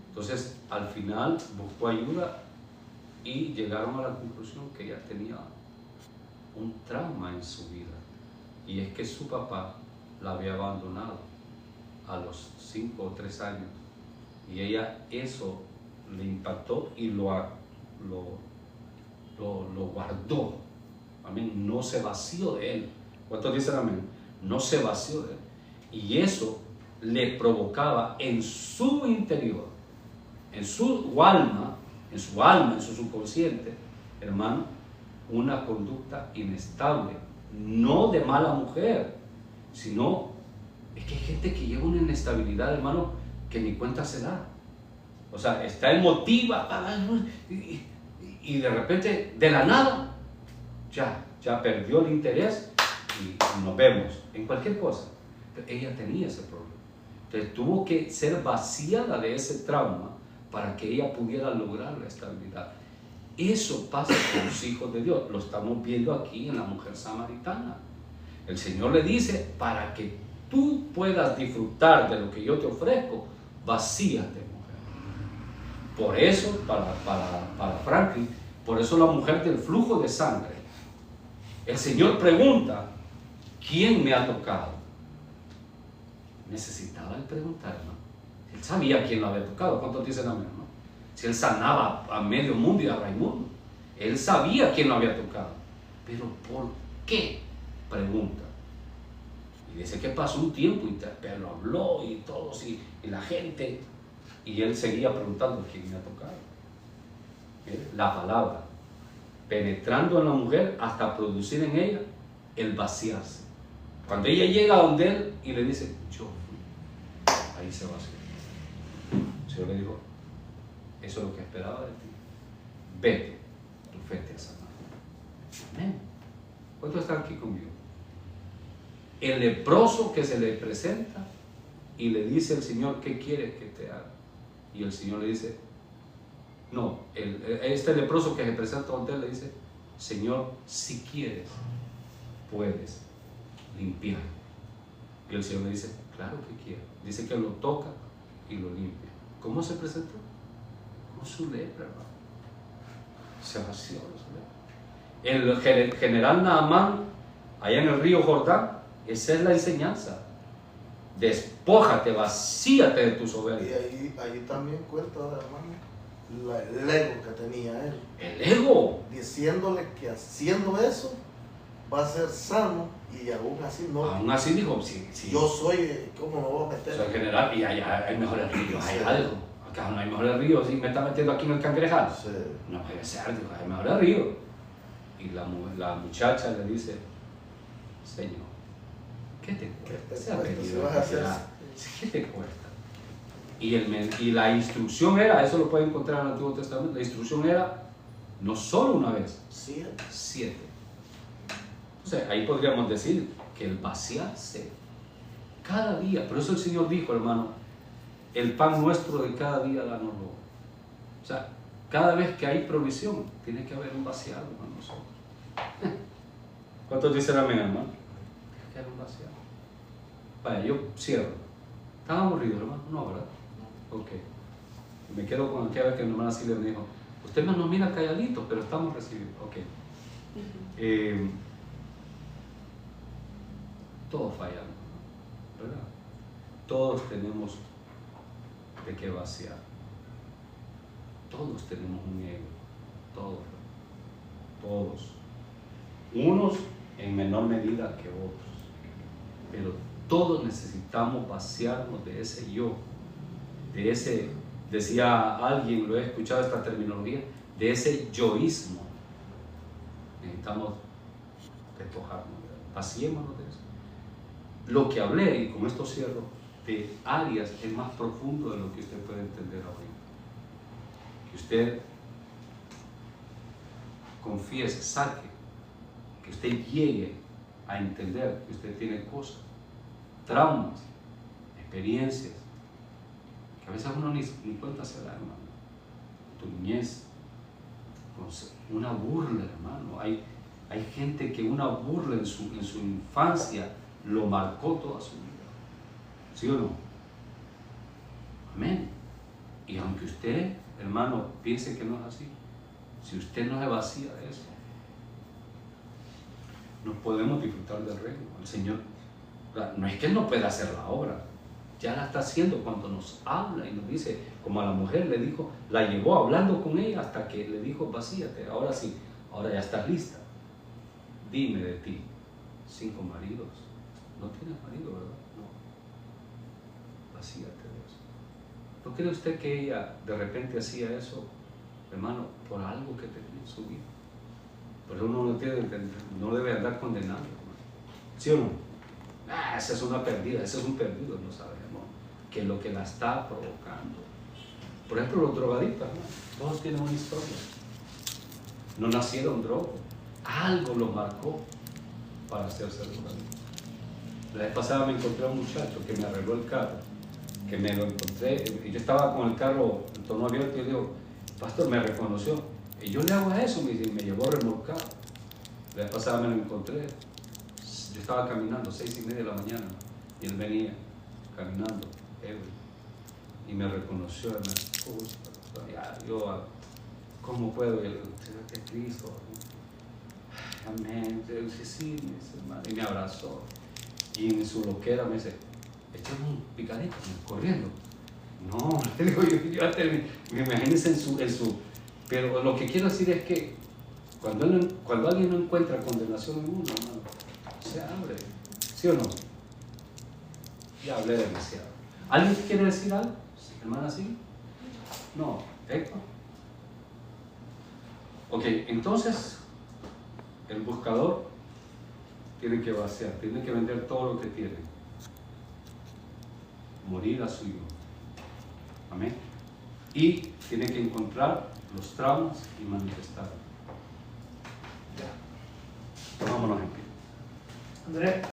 Entonces, al final buscó ayuda y llegaron a la conclusión que ella tenía un trauma en su vida, y es que su papá la había abandonado a los 5 o 3 años, y ella eso le impactó y lo guardó. Amén. No se vació de él. ¿Cuántos dicen amén? No se vació de él, y eso le provocaba en su interior, en su alma, en su subconsciente, hermano, una conducta inestable, no de mala mujer, sino, es que hay gente que lleva una inestabilidad, hermano, que ni cuenta se da. O sea, está emotiva y de repente, de la nada, ya perdió el interés y nos vemos en cualquier cosa. Pero ella tenía ese problema. Entonces tuvo que ser vaciada de ese trauma para que ella pudiera lograr la estabilidad. Eso pasa con los hijos de Dios. Lo estamos viendo aquí en la mujer samaritana. El Señor le dice, para que tú puedas disfrutar de lo que yo te ofrezco, vacíate, mujer. Por eso, para Franklin, por eso la mujer del flujo de sangre, el Señor pregunta, ¿quién me ha tocado? necesitaba él preguntar, ¿no? Él sabía quién lo había tocado. ¿Cuántos dicen amén, no? Si él sanaba a medio mundo y a Raimundo, él sabía quién lo había tocado. Pero ¿por qué? Pregunta. Y dice que pasó un tiempo y pero habló y todos y la gente, y él seguía preguntando quién me ha tocado. Mire, la palabra, penetrando en la mujer hasta producir en ella el vaciarse. Cuando ella llega a donde él y le dice, yo fui, ahí se vació. El Señor le dijo, eso es lo que esperaba de ti. Vete, tu fe te ha sanado. Amén. ¿Cuántos están aquí conmigo? El leproso que se le presenta y le dice al Señor, ¿qué quieres que te haga? Y el Señor le dice, no, este leproso que se presenta ante él le dice, Señor, si quieres, puedes limpiar. Y el Señor le dice, claro que quiero. Dice que lo toca y lo limpia. ¿Cómo se presentó? Con su lepra, hermano. Se vació su lepra. El general Naamán, allá en el río Jordán, esa es la enseñanza. Despójate, vacíate de tu soberbia. Y ahí también cuenta, hermano, el ego que tenía él. El ego. Diciéndole que haciendo eso va a ser sano y aún así no. Aún así dijo, sí. Yo soy, ¿cómo me voy a meter? Soy general y allá hay mejores ríos, hay algo. Acá no hay mejores ríos, y me está metiendo aquí en el Cangrejal. Sí. No puede ser, dijo, hay mejores ríos. Y la muchacha le dice, Señor, ¿qué te cuesta? ¿Qué te cuesta? Y la instrucción era, eso lo pueden encontrar en el Antiguo Testamento, la instrucción era no solo una vez, 7. Entonces ahí podríamos decir que el vaciarse cada día, por eso el Señor dijo, hermano, el pan nuestro de cada día danoslo. O sea, cada vez que hay provisión, tiene que haber un vaciado con nosotros. ¿Cuántos dicen amén, hermano? Tiene que haber un vaciado. Vaya, yo cierro. ¿Están aburridos, hermano? No, ¿verdad? Ok. Me quedo con aquella vez que mi hermana Silvia me dijo, usted nos mira calladitos, pero estamos recibiendo. Ok. Todos fallamos, ¿verdad? Todos tenemos de qué vaciar. Todos tenemos un ego. Todos. Unos en menor medida que otros. Pero todos necesitamos vaciarnos de ese yo, de ese, decía alguien, lo he escuchado esta terminología, de ese yoísmo. Necesitamos despojarnos, vaciémonos de eso. Lo que hablé, y con esto cierro, de áreas es más profundo de lo que usted puede entender ahorita. Que usted confiese, saque, que usted llegue a entender que usted tiene cosas, traumas, experiencias, que a veces uno ni cuenta se da, hermano. Tu niñez, una burla, hermano. Hay gente que una burla en su infancia lo marcó toda su vida. ¿Sí o no? Amén. Y aunque usted, hermano, piense que no es así, si usted no se vacía de eso, no podemos disfrutar del reino. El Señor, no es que Él no pueda hacer la obra, ya la está haciendo cuando nos habla y nos dice, como a la mujer le dijo, la llevó hablando con ella hasta que le dijo, vacíate, ahora sí, ahora ya estás lista. Dime de ti, 5 maridos. No tienes marido, ¿verdad? No. Vacíate de eso. ¿No cree usted que ella de repente hacía eso, hermano, por algo que tenía en su vida? Por eso uno no debe andar condenando, hermano. ¿Sí o no? Esa es una perdida, ese es un perdido, no sabemos qué es lo que la está provocando. Por ejemplo, los drogadictos, ¿no? Todos tienen una historia. No nacieron drogos, algo los marcó para hacerse drogadictos. La vez pasada me encontré a un muchacho que me arregló el carro, que me lo encontré, y yo estaba con el carro en tono abierto y yo digo, pastor, me reconoció, y yo le hago eso, me llevó remolcado. La vez pasada me lo encontré, yo estaba caminando 6:30 de la mañana, y él venía caminando, y me reconoció, me dijo, yo, ¿cómo puedo? Y él, ¿qué Cristo? Amén. Yo dije, sí, me dice, hermano, y me abrazó. Y en su loquera me dice, echemos un picadito, corriendo. No, te digo, me imagínense en su... Pero lo que quiero decir es que cuando alguien no encuentra condenación en uno, hermano, se abre. ¿Sí o no? Ya hablé demasiado. ¿Alguien quiere decir algo? ¿Hermana, sí? No, Héctor. Ok, entonces el buscador tiene que vaciar, tiene que vender todo lo que tiene. Morir a su hijo. Amén. Y tiene que encontrar los traumas y manifestarlos. Ya. Tomámonos en pie. Andrés.